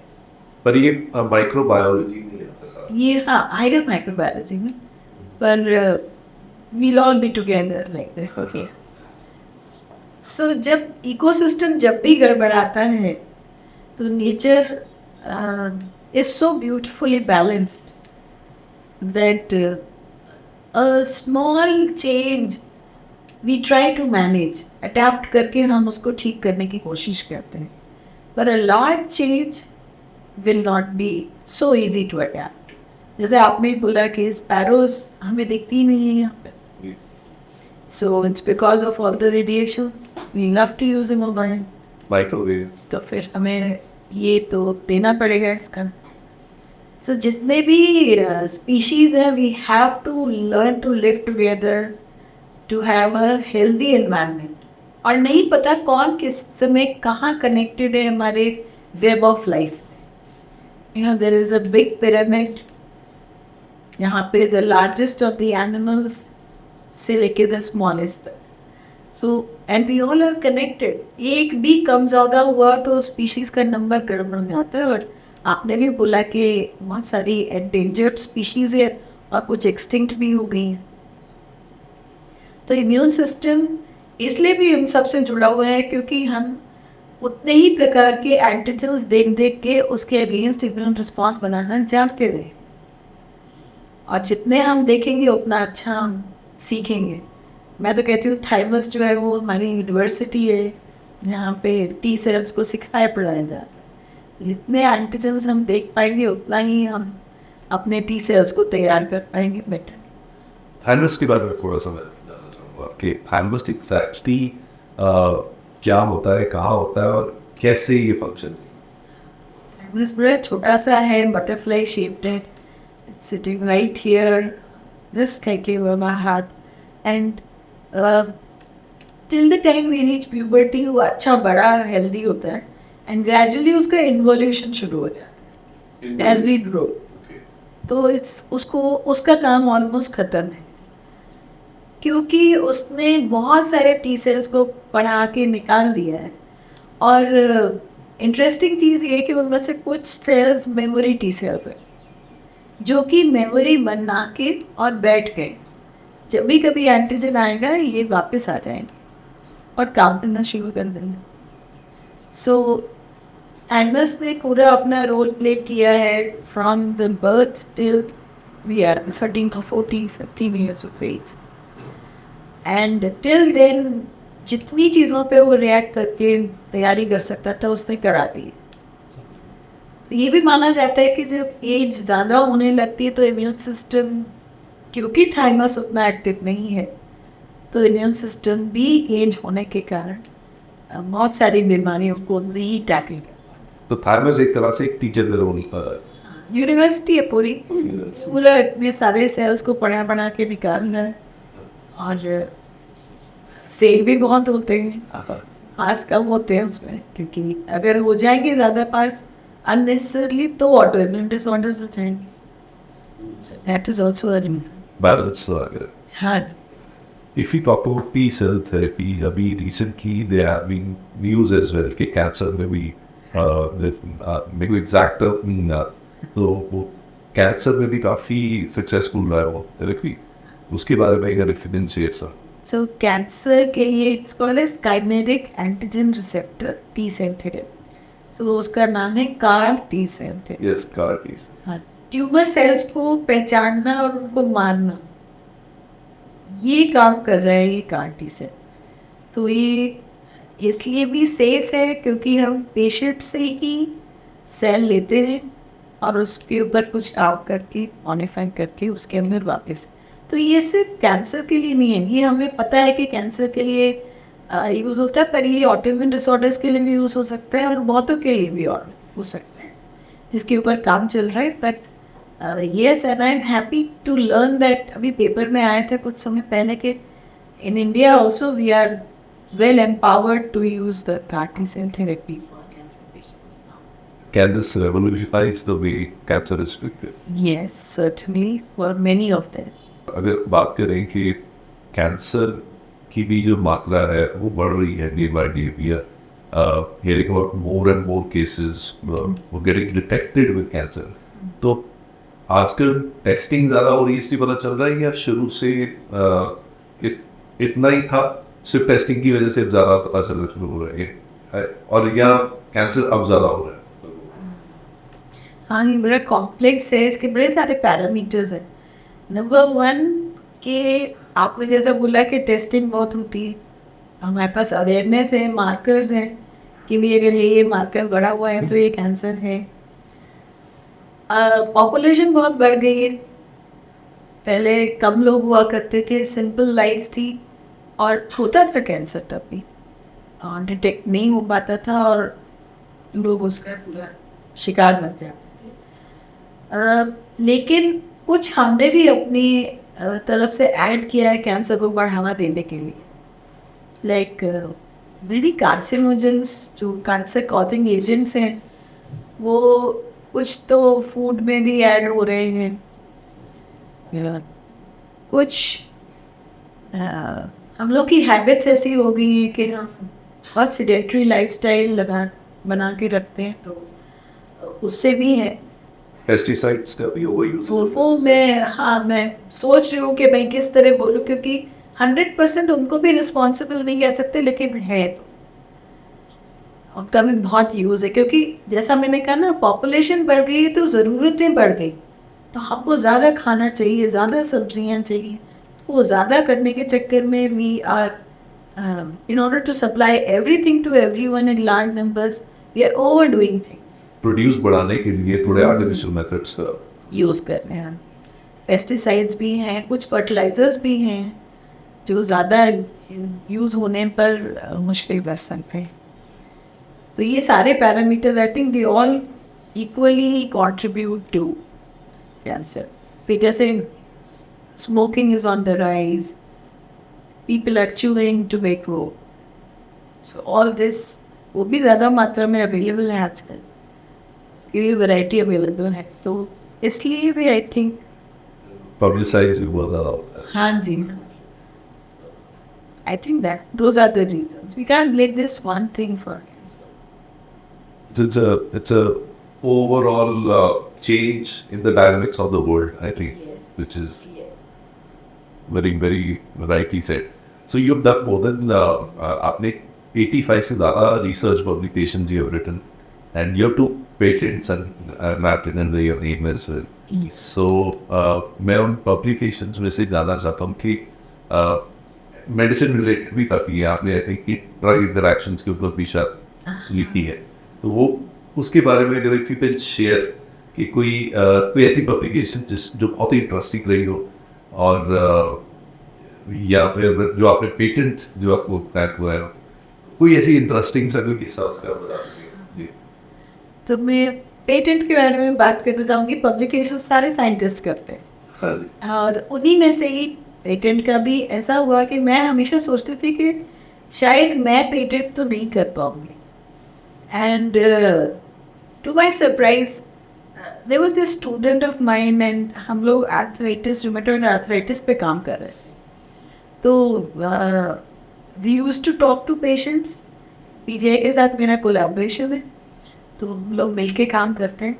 पर ये माइक्रोबायोलॉजी में आता है. ये हाँ आएगा माइक्रोबायोलॉजी में, पर we'll all be together like this. Okay. सो जब इकोसिस्टम जब भी गड़बड़ाता है तो nature is so beautifully balanced that a small change we try to manage, adapt करके हम उसको ठीक करने की कोशिश करते हैं, पर a large change will not be so easy to adapt. जैसे आपने बोला कि स्पैरोज हमें दिखती ही नहीं है यहाँ पे, so it's because of all the radiations we love to use in mobile, microwave. तो फिर हमें ये तो देना पड़ेगा इसका। सो जितने भी स्पीशीज हैं we have to learn to live together to have a healthy environment. और नहीं पता कौन किस समय कहाँ कनेक्टेड है हमारे web of life. You know there is a big pyramid, यहाँ पे the largest of the animals से लेके द स्मॉलेस्ट तक। So and we all are connected. एक भी कम ज़्यादा हुआ तो स्पीशीज़ का नंबर गड़बड़ जाता है। और आपने भी बोला कि बहुत सारी एंडेंजर्ड स्पीशीज़ है और कुछ एक्सटिंक्ट भी हो गई हैं। तो इम्यून सिस्टम इसलिए भी हम सबसे जुड़ा हुआ है क्योंकि हम उतने ही प्रकार के एंटीजन्स देख देख के उसके अगेंस्ट इम्यून रिस्पॉन्स बनाना जानते रहे। और जितने हम देखेंगे उतना अच्छा हम सीखेंगे। मैं तो कहती हूँ थाइमस जो है वो हमारी यूनिवर्सिटी है जहाँ पे टी सेल्स को सिखाया पढ़ाया जाता है। जितने एंटीजन्स हम देख पाएंगे उतना ही हम अपने टी सेल्स को तैयार कर पाएंगे बेटर। थाइमस के बारे में थोड़ा सा मैं जानना चाहूँगा कि थाइमस एग्जैक्टली क्या होता है, कहाँ होता है और कैसे ये फंक्शन। थाइमस बड़ा छोटा सा है, बटरफ्लाई शेप्ड है, sitting right here just like over my heart, and till the time we reach puberty वो अच्छा बड़ा हेल्दी होता है and gradually उसका involution शुरू हो जाता है as we grow। तो उसको उसका काम ऑलमोस्ट ख़त्म है क्योंकि उसने बहुत सारे टी सेल्स को पढ़ा के निकाल दिया है। और इंटरेस्टिंग चीज़ ये है कि उनमें से कुछ सेल्स मेमोरी टी सेल्स हैं जो कि मेमोरी बना के और बैठ गए। जब भी कभी एंटीजन आएगा ये वापस आ जाएंगे और काम करना शुरू कर देंगे। सो एंगस ने पूरा अपना रोल प्ले किया है from the birth till we are 13 to 14 15 years of age, and till then जितनी चीज़ों पे वो रिएक्ट करके तैयारी कर सकता था उसने करा दी। ये भी माना जाता है कि जब एज ज़्यादा होने लगती है तो इम्यून सिस्टम, क्योंकि थाइमस उतना एक्टिव नहीं है, तो इम्यून सिस्टम भी एज होने के कारण बहुत सारी बीमारियों को नहीं टैकल कर। तो थाइमस एक तरह से एक टीचर का रोल यूनिवर्सिटी है पूरी, पूरा इतने सारे सेल्स को पढ़ा के निकालना है। और फेल भी बहुत होते हैं, पास कम होते हैं उसमें, क्योंकि अगर हो जाएंगे ज़्यादा पास unnecessarily तो autoimmune disorders हो जाएंगे। So that is also a reason। balance हाँ। If we talk about T cell therapy, अभी recently they have been used as well कि कैंसर में भी मेरे को एग्जैक्ट नहीं ना, तो वो कैंसर में भी काफ़ी सक्सेसफुल रहा है वो थेरेपी। उसके बारे में अगर डिफरेंशिएट सर। सो कैंसर के लिए it's called as kinetic antigen receptor T cell therapy. तो उसका नाम है कार टी सेल थे। Yes, CAR T cell. हाँ, ट्यूमर सेल्स को पहचानना और उनको मारना ये काम कर रहा है ये कार टी सेल। तो ये इसलिए भी सेफ है क्योंकि हम पेशेंट से ही सेल लेते हैं और उसके ऊपर कुछ काम करके मॉडिफाई करके उसके अंदर वापस। तो ये सिर्फ कैंसर के लिए नहीं है, ये हमें पता है कि कैंसर के लिए यूज़ होता है, पर ये ऑटोइम्यून डिसऑर्डर्स के लिए भी यूज़ हो सकता है और बहुतों के लिए भी और हो सकता है जिसके ऊपर काम चल रहा है। But yes, and I am happy to learn that अभी पेपर में आए थे कुछ समय पहले के in India also we are well empowered to use the CAR T cell therapy for cancer patients now. Can this revolutionize the way cancer is treated? Yes, certainly for many of them। अगर बात करें कि cancer की भी जो मात्रा है वो बढ़ रही है day by day, we are hearing about more and more cases वो getting detected with cancer। तो आजकल टेस्टिंग ज़्यादा हो रही है इसलिए पता चल रहा है या शुरू से इतना ही था सिर्फ टेस्टिंग की वजह से ज़्यादा पता चलना शुरू हो रहा है और यहाँ कैंसर अब ज़्यादा हो रहा है? हाँ, ये बड़ा कॉम्प्लेक्स है, इसके बड़े सारे पैरामीटर्स हैं। नंबर वन कि आपने जैसा बोला कि टेस्टिंग बहुत होती है, हमारे पास अवेयरनेस है, मार्कर्स हैं कि भी अगर ये मार्कर बढ़ा हुआ है तो ये कैंसर है। पॉपुलेशन बहुत बढ़ गई है, पहले कम लोग हुआ करते थे, सिंपल लाइफ थी और होता था कैंसर तब भी, डिटेक्ट नहीं हो पाता था और लोग उसका पूरा शिकार बन जाते थे। लेकिन कुछ हमने भी अपनी तरफ से ऐड किया है कैंसर को बढ़ावा देने के लिए, लाइक वेरी कार्सिनोजेंस जो कैंसर कॉजिंग एजेंट्स हैं वो कुछ तो फूड में भी ऐड हो रहे हैं, कुछ हम लोग की हैबिट्स ऐसी हो गई हैं कि हम बहुत सेडेंटरी लाइफस्टाइल बना के रखते हैं, तो उससे भी है। पेस्टिसाइड्स का भी ओवर यूज वो मैं सोच रही हूँ कि मैं किस तरह बोलूँ, क्योंकि 100% उनको भी रिस्पॉन्सिबल नहीं कह सकते, लेकिन है तो उनका भी बहुत यूज़ है, क्योंकि जैसा मैंने कहा ना, पॉपुलेशन बढ़ गई तो ज़रूरतें बढ़ गई, तो हमको ज़्यादा खाना चाहिए, ज़्यादा सब्जियां चाहिए, वो ज़्यादा करने के चक्कर में we are in order to supply everything to everyone in large numbers, we are overdoing things. Produce बढ़ाने के लिए थोड़े आर्टिफिशियल मेथड्स का यूज़ कर रहे हैं, पेस्टिसाइड्स भी हैं, कुछ फर्टिलाइजर्स भी हैं जो ज़्यादा यूज़ होने पर मुश्किल कर सकते हैं। तो ये सारे parameters I think they all equally contribute to cancer. फिर जैसे smoking is on the rise, people are chewing tobacco, so all this वो भी ज़्यादा मात्रा में अवेलेबल है आजकल, इसकी भी वैरायटी अवेलेबल है, तो इसलिए भी आई थिंक पब्लिसाइज भी बहुत ज़्यादा होता है। हाँ जी, I think that those are the reasons we can let this one thing for It's a overall change in the dynamics of the world, I think, which is very, very rightly said. So you've done more than आपने 85 से ज़्यादा research publications you have written, and you have 2 patents and mapped in your name as well. So मैं उन publications में से जानना चाहता हूँ कि मेडिसिन रिलेटेड भी काफ़ी है, आपने आई थिंक ड्रग इंटरैक्शंस के ऊपर भी शायद लिखी है, तो वो उसके बारे में अगर इफ यू कैन शेयर कि कोई ऐसी पब्लिकेशन जो बहुत ही इंटरेस्टिंग रही हो, और या फिर जो आपने पेटेंट जो आपको क्रैक हुआ है, कोई ऐसी इंटरेस्टिंग सा कोई किस्सा उसका बता सकें जी। तो मैं पेटेंट के बारे में बात करना चाहूँगी। पब्लिकेशन सारे साइंटिस्ट करते हैं, हाँ जी, और उन्हीं में से ही पेटेंट का भी ऐसा हुआ कि मैं हमेशा सोचती थी कि शायद मैं पेटेंट तो नहीं कर पाऊँगी, and to my surprise there was this student of mine, एंड हम लोग आर्थराइटिस, रूमेटॉइड आर्थराइटिस पे काम कर रहे थे, तो we used to talk to patients, PGI के साथ मेरा कोलैबोरेशन है, तो हम लोग मिलके काम करते हैं।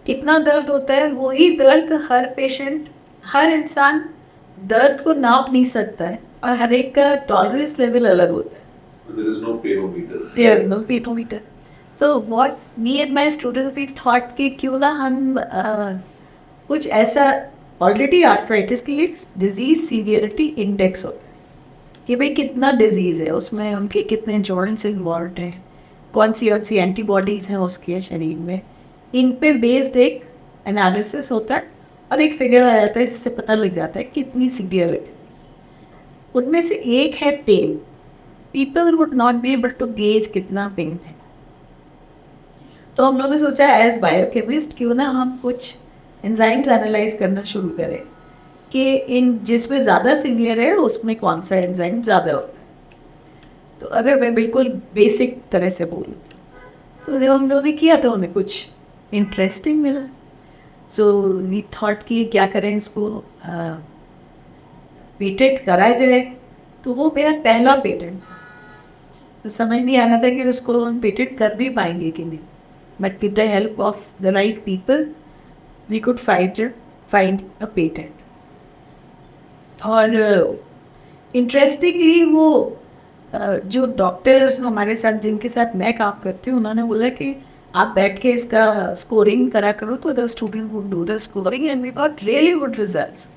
कितना दर्द होता है, वही दर्द हर पेशेंट, हर इंसान दर्द को नाप नहीं सकता है, और हर एक का टॉलरेंस लेवल अलग होता है। There is no pedometer. There is no pedometer. So what me and my students we thought कि क्यों ना हम कुछ ऐसा, ऑलरेडी आर्थराइटिस के लिए डिजीज सीवियरिटी इंडेक्स होता है कि भाई कितना डिजीज़ है, उसमें उनके कितने जॉइंट्स इन्वॉल्व हैं, कौन सी एंटीबॉडीज़ हैं उसके शरीर में, इन पे बेस्ड एक एनालिसिस होता है और एक फिगर आ जाता है जिससे पता लग जाता है कितनी सीवियर। उनमें से एक है pain. People would not be able to gauge कितना पेन है, तो हम लोगों ने सोचा एज बायोकेमिस्ट क्यों ना हम कुछ एंजाइम्स एनालाइज करना शुरू करें कि इन जिसमें ज़्यादा सीवियर है उसमें कौन सा एंजाइम ज़्यादा होता है। तो अगर मैं बिल्कुल बेसिक तरह से बोलूँ तो जब हम लोगों ने किया तो हमें कुछ इंटरेस्टिंग मिला, सो वी थॉट कि क्या करें, इसको पेटेंट करा जाए। तो वो मेरा पहला पेटेंट था, तो समझ नहीं आ रहा था कि उसको हम पेटेंट कर भी पाएंगे कि नहीं, but with the help of the right people we could find a patent. और इंटरेस्टिंगली वो जो डॉक्टर्स हमारे साथ जिनके साथ मैं काम करती हूँ उन्होंने बोला कि आप बैठ के इसका स्कोरिंग करा करो तो the student would do the scoring and we got really good results.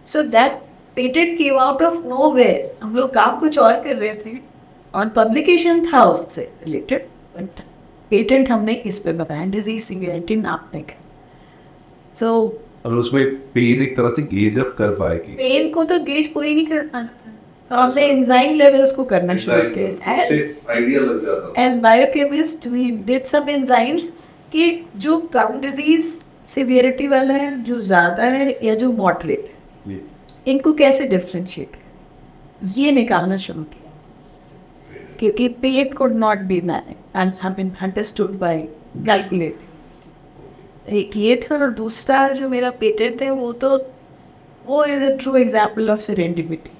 So that patent came out of nowhere. हम लोग काम कुछ और कर रहे थे और पब्लिकेशन था उससे रिलेटेड, बट पेटेंट हमने इस पे बताया, डिजीज सिवियरिटी नापने का. सो और उसमें पेन एक तरह से गेज अप कर पाएगी. पेन को तो गेज कोई नहीं कर पाता, तो हमने एंजाइम लेवल्स को करना शुरू किया. आइडिया लग जाता. As biochemist we did some enzymes कि जो कम डिजीज सिवियरिटी वाला है, जो ज़्यादा है या जो मॉडरेट है, इनको कैसे डिफ्रेंशिएट ये निकालना शुरू किया. क्योंकि pain could not be manage and have been understood by calculating. एक ये था, और दूसरा जो मेरा पेटेंट है वो is a true example of serendipity.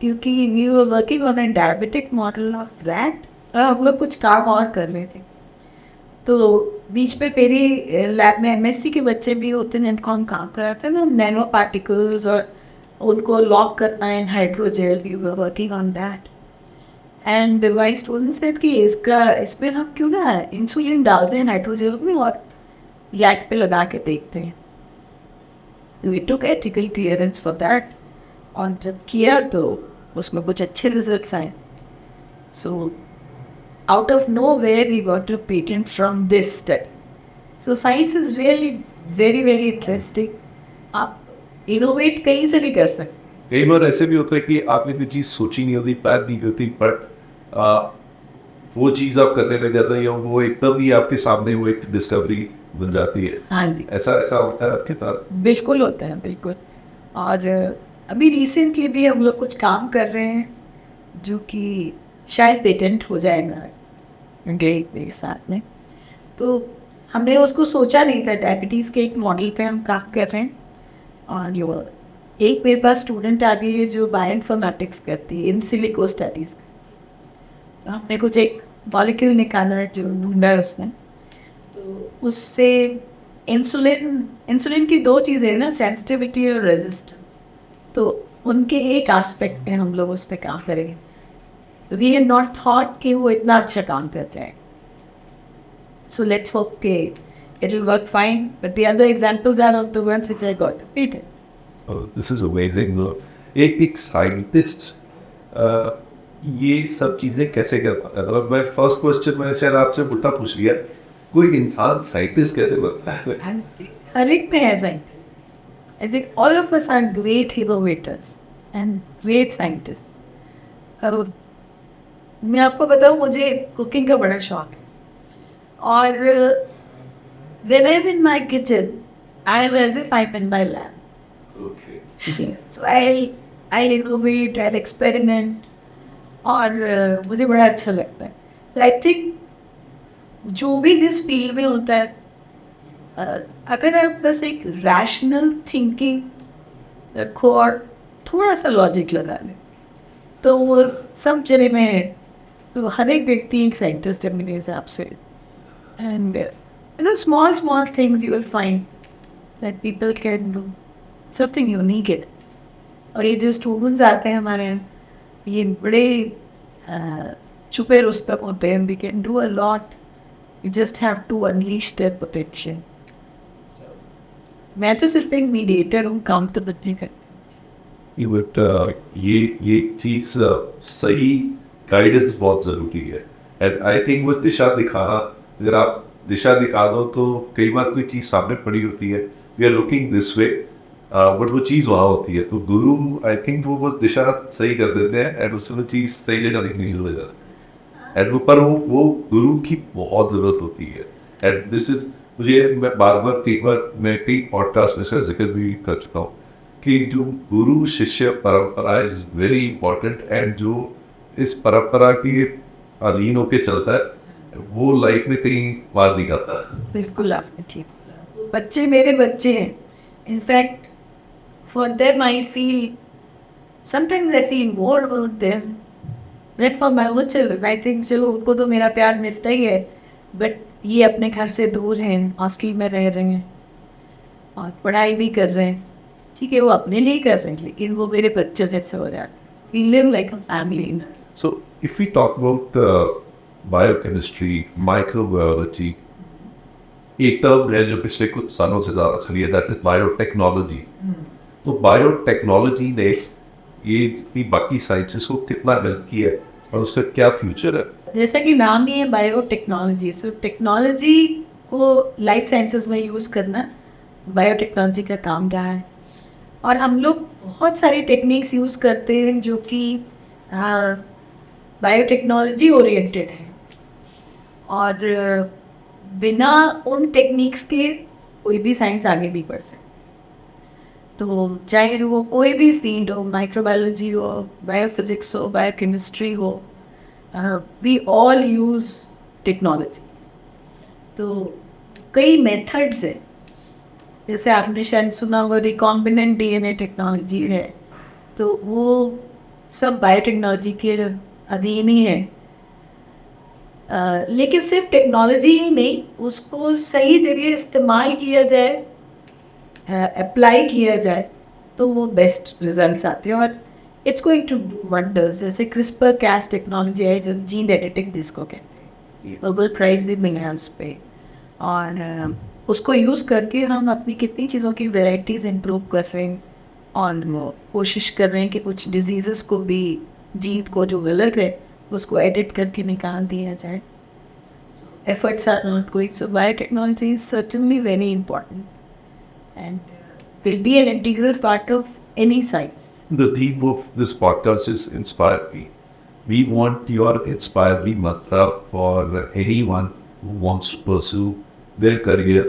क्योंकि we were working on an diabetic model of rat और हम लोग कुछ काम और कर रहे थे. तो बीच पे मेरी लैब में एमएससी के बच्चे भी होते हैं जिनको हम काम कराते हैं ना, नैनो पार्टिकल्स और उनको लॉक करना है hydrogel. We were working on that and my student said कि इसमें हम क्यों ना इंसुलिन डालते हैं नाइट्रोजेल में और लैब पे लगा के देखते हैं. We took ethical clearance for that और जब किया तो उसमें कुछ अच्छे रिजल्ट्स आए. सो out of nowhere we got a patent from this study. So science is really very very interesting. आप innovate कहीं से भी कर सकते. कई बार ऐसे भी होता है कि आपने कोई चीज़ सोची नहीं होती, प्लान नहीं होती, बट वो चीज़ आप करने लग जाते हैं या वो एकदम ही आपके सामने वो एक डिस्कवरी बन जाती है. हाँ जी, ऐसा होता है आपके साथ? बिल्कुल होता है, बिल्कुल. और अभी रिसेंटली भी हम लोग कुछ काम कर रहे हैं जो कि शायद पेटेंट हो जाएगा मेरे साथ में. तो हमने उसको सोचा नहीं था. डायबिटीज़ के एक मॉडल पे हम काम कर रहे हैं और एक मेरे पास स्टूडेंट आ गई है जो बायोइन्फॉर्मेटिक्स करती है, इन सिलिको स्टडीज़. तो हमने कुछ एक मॉलिक्यूल निकाला है जो ढूंढा है उसने. तो उससे इंसुलिन की दो चीज़ें हैं ना, सेंसिटिविटी और रेजिस्टेंस. तो उनके एक एस्पेक्ट पे हम लोग उससे काम करेंगे. We had not thought कि वो इतना अच्छा काम कर जाए. So let's hope कि it will work fine. But the other examples are of the ones which I got patent. Oh, this is amazing. एक साइंटिस्ट ये सब चीज़ें कैसे कर पाता है? मैं फर्स्ट क्वेश्चन मैंने शायद आपसे उल्टा पूछ लिया, कोई इंसान साइंटिस्ट कैसे बनता है? हर एक में है scientist. I think all of us are great innovators and great scientists. और मैं आपको बताऊँ, मुझे कुकिंग का बड़ा शौक है और when I'm in my kitchen I am as if I'm in my lab. Okay. So I'll innovate, I'll experiment और मुझे बड़ा अच्छा लगता है. So I think जो भी जिस फील्ड में होता है, अगर आप बस एक रैशनल थिंकिंग रखो और थोड़ा सा लॉजिक लगा लें तो वो सब जगह में, तो हर एक व्यक्ति एक साइंटिस्ट है मेरे हिसाब से. And small things you will find that people can do something unique in. और ये जो स्टूडेंट्स आते हैं हमारे यहाँ, ये बड़े छुपे रुस्तम होते हैं. They can do a lot. You just have to unleash their potential. मैं तो सिर्फ एक मीडिएटर हूँ, काम तो बच्चे करते हैं. ये चीज़ सही गाइडेंस बहुत ज़रूरी है. एंड आई थिंक वो दिशा दिखाना, अगर आप दिशा दिखा दो तो कई बार कोई चीज़ सामने पड़ी होती है, we are looking this way, but वो चीज़ वहाँ होती है. तो गुरु आई थिंक वो दिशा सही कर देते हैं एंड उससे वो चीज़ सही जगह दिखनी शुरू हो जाती है. एंड पर वो गुरु की बहुत ज़रूरत होती है. एंड दिस इज मुझे मैं मैं कई पॉडकास्ट में से जिक्र भी कर चुका हूँ कि जो गुरु शिष्य परंपरा इज वेरी इंपॉर्टेंट. एंड जो इस परंपरा के अधीन होकर चलता है वो लाइफ में कहीं मार नहीं खाता. बिल्कुल आपने ठीक. बच्चे मेरे बच्चे हैं. In fact for them I feel sometimes I feel more about them than for my own children. I think चलो उनको तो मेरा प्यार मिलता ही है, बट ये अपने घर से दूर हैं, हॉस्टल में रह रहे हैं और पढ़ाई भी कर रहे हैं. ठीक है वो अपने लिए कर रहे हैं लेकिन वो मेरे बच्चे जैसे हो जाते हैं. We live like a family. So, if we talk about biochemistry, microbiology, एक तरफ है जो पिछले कुछ सालों से ज़्यादा चली है, दैट इज बायोटेक्नोलॉजी. तो बायोटेक्नोलॉजी ने ये जितनी बाकी साइंसेस को कितना हेल्प किया है और उसका क्या फ्यूचर है? जैसा कि नाम ही है बायोटेक्नोलॉजी, सो टेक्नोलॉजी को लाइफ साइंसेस में यूज़ करना बायोटेक्नोलॉजी का काम रहा है. और हम लोग बहुत सारी टेक्निक्स यूज़ करते हैं जो कि बायोटेक्नोलॉजी ओरिएंटेड है. और बिना उन टेक्निक्स के कोई भी साइंस आगे नहीं बढ़ सकती. तो चाहे वो कोई भी फील्ड हो, माइक्रोबायोलॉजी हो, बायोफिजिक्स हो, बायोकेमिस्ट्री हो, वी ऑल यूज़ टेक्नोलॉजी. तो कई मेथड्स हैं, जैसे आपने शायद सुना होगा रिकॉम्बिनेंट डीएनए टेक्नोलॉजी है, तो वो सब बायोटेक्नोलॉजी के अधीन ही है. लेकिन सिर्फ टेक्नोलॉजी ही नहीं, उसको सही जगह इस्तेमाल किया जाए, अप्लाई किया जाए तो वो बेस्ट रिजल्ट्स आते हैं और it's going to do wonders. जैसे क्रिस्पर कैस टेक्नोलॉजी है जो जीन एडिटिंग जिसको कहते हैं, नोबेल प्राइज भी मिला है उस पर. और उसको यूज़ करके हम अपनी कितनी चीज़ों की वेराइटीज़ इम्प्रूव कर रहे हैं और कोशिश कर रहे हैं कि कुछ डिजीज़ को भी, जीन को जो गलत है उसको एडिट करके निकाल दिया जाए. Efforts are not going. So biotechnology is certainly very important and will be an integral part of any science. The theme of this podcast is Inspire Me. We want your Inspire Me mantra for anyone who wants to pursue their career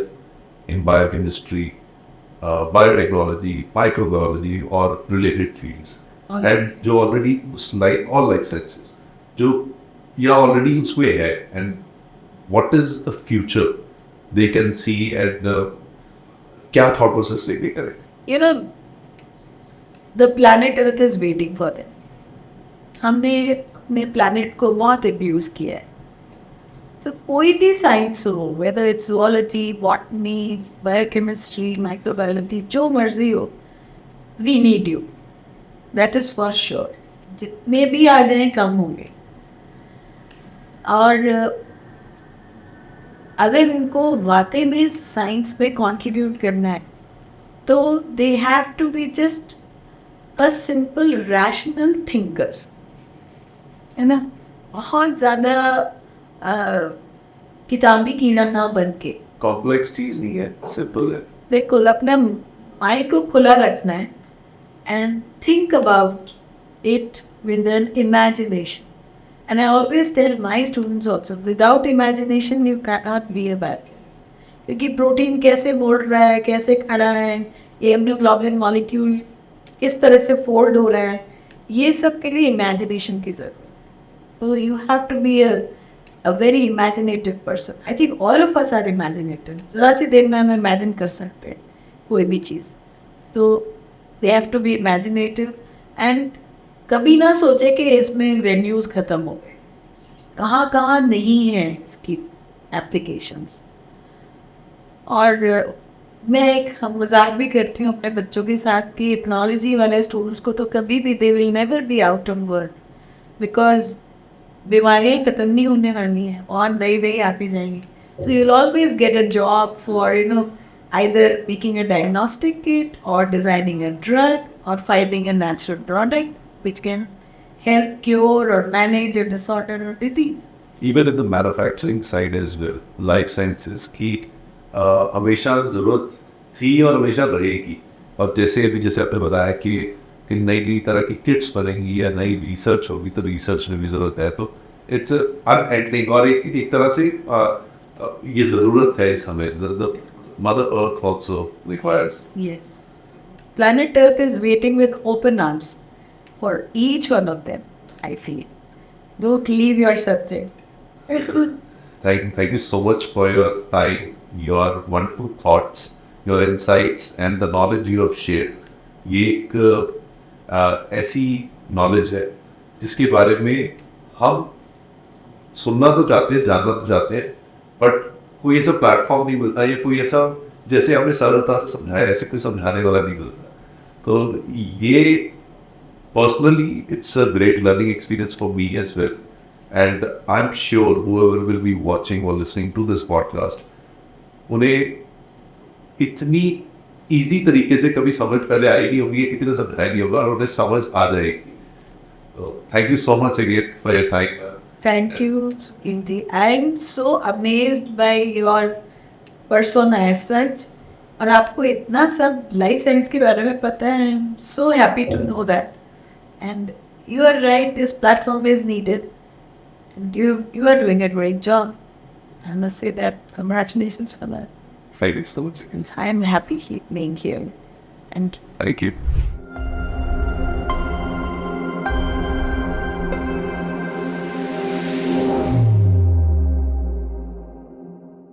in biochemistry, biotechnology, microbiology or related fields. And जो already उस all life sciences, जो या already उसमें है, and what is the future they can see and क्या thought process लेके करें? You know, the planet Earth is waiting for them. हमने अपने planet को बहुत abuse किया है. तो कोई भी साइंस हो, whether it's zoology, botany, biochemistry, microbiology, जो मर्जी हो, we need you. That is for sure. जितने भी आ जाएं कम होंगे. और अगर उनको वाकई में साइंस पे कंट्रीब्यूट करना है तो they have to be just a simple rational thinker, है ना. बहुत ज़्यादा किताबी कीड़ा ना बन के. कॉम्प्लेक्स चीज़ नहीं है, सिंपल है. बिल्कुल अपना माइंड को खुला रखना है and think about it with N imagination. And I always tell my students also, without imagination you cannot be a biochemist. क्योंकि प्रोटीन कैसे बोल रहा है, कैसे खड़ा है, ये इम्यूनोग्लोबुलिन मॉलिक्यूल किस तरह से फोल्ड हो रहा है, ये सब के लिए इमेजिनेशन की ज़रूरत है. तो you have to be a very imaginative person. I think all of us are imaginative. ज़रा सी देर में हम इमेजिन कर सकते हैं कोई भी चीज़. तो they have to be imaginative and कभी ना सोचे कि इसमें वेन्यूज़ ख़त्म हो गए, कहाँ कहाँ नहीं है इसकी एप्लीकेशंस. और मैं एक हम मजाक भी करती हूँ अपने बच्चों के साथ कि टेक्नोलॉजी वाले स्टूडेंट्स को तो कभी भी they will never be out of work, because बीमारियाँ ख़त्म नहीं होने वाली हैं और नई नई आती जाएंगी. So you will always get a job for either making a diagnostic kit or designing a drug or finding a natural product which can help cure or manage a disorder or disease. Even in the manufacturing side as well, life sciences की हमेशा ज़रूरत थी और हमेशा रहेगी. और जैसे आपने बताया कि नई तरह की किट्स बनेंगी या नई रिसर्च होगी तो रिसर्च में भी ज़रूरत है. तो इट्स अनएंडिंग और एक तरह से ये ज़रूरत है इस समय. Mother Earth also requires. Yes. Planet Earth is waiting with open arms for each one of them, I feel. Don't leave your subject. Thank you so much for your time, your wonderful thoughts, your insights and the knowledge you have shared. ये एक ऐसी knowledge है जिसके बारे में हम सुनना तो चाहते हैं, जानना तो चाहते हैं, बट कोई ऐसा प्लेटफॉर्म नहीं मिलता या कोई ऐसा जैसे हमने सरलता से समझाया ऐसे कोई समझाने वाला नहीं मिलता. तो ये personally it's a great learning experience for me as well, and I'm sure whoever will be watching or listening to this podcast, उन्हें इतनी इजी तरीके से कभी समझ पहले आई नहीं होगी, इतना समझाया नहीं होगा और उन्हें समझ आ जाएगी. तो thank you so much again for your time. Thank you, Indy. I'm so amazed by your persona as such. और आपको इतना सब लाइफ साइंस के बारे में पता है. I'm so happy to know that. And you are right, this platform is needed. And you are doing a great job. I must say that. Congratulations for that. Thank you so much. I am happy being here. And Thank you.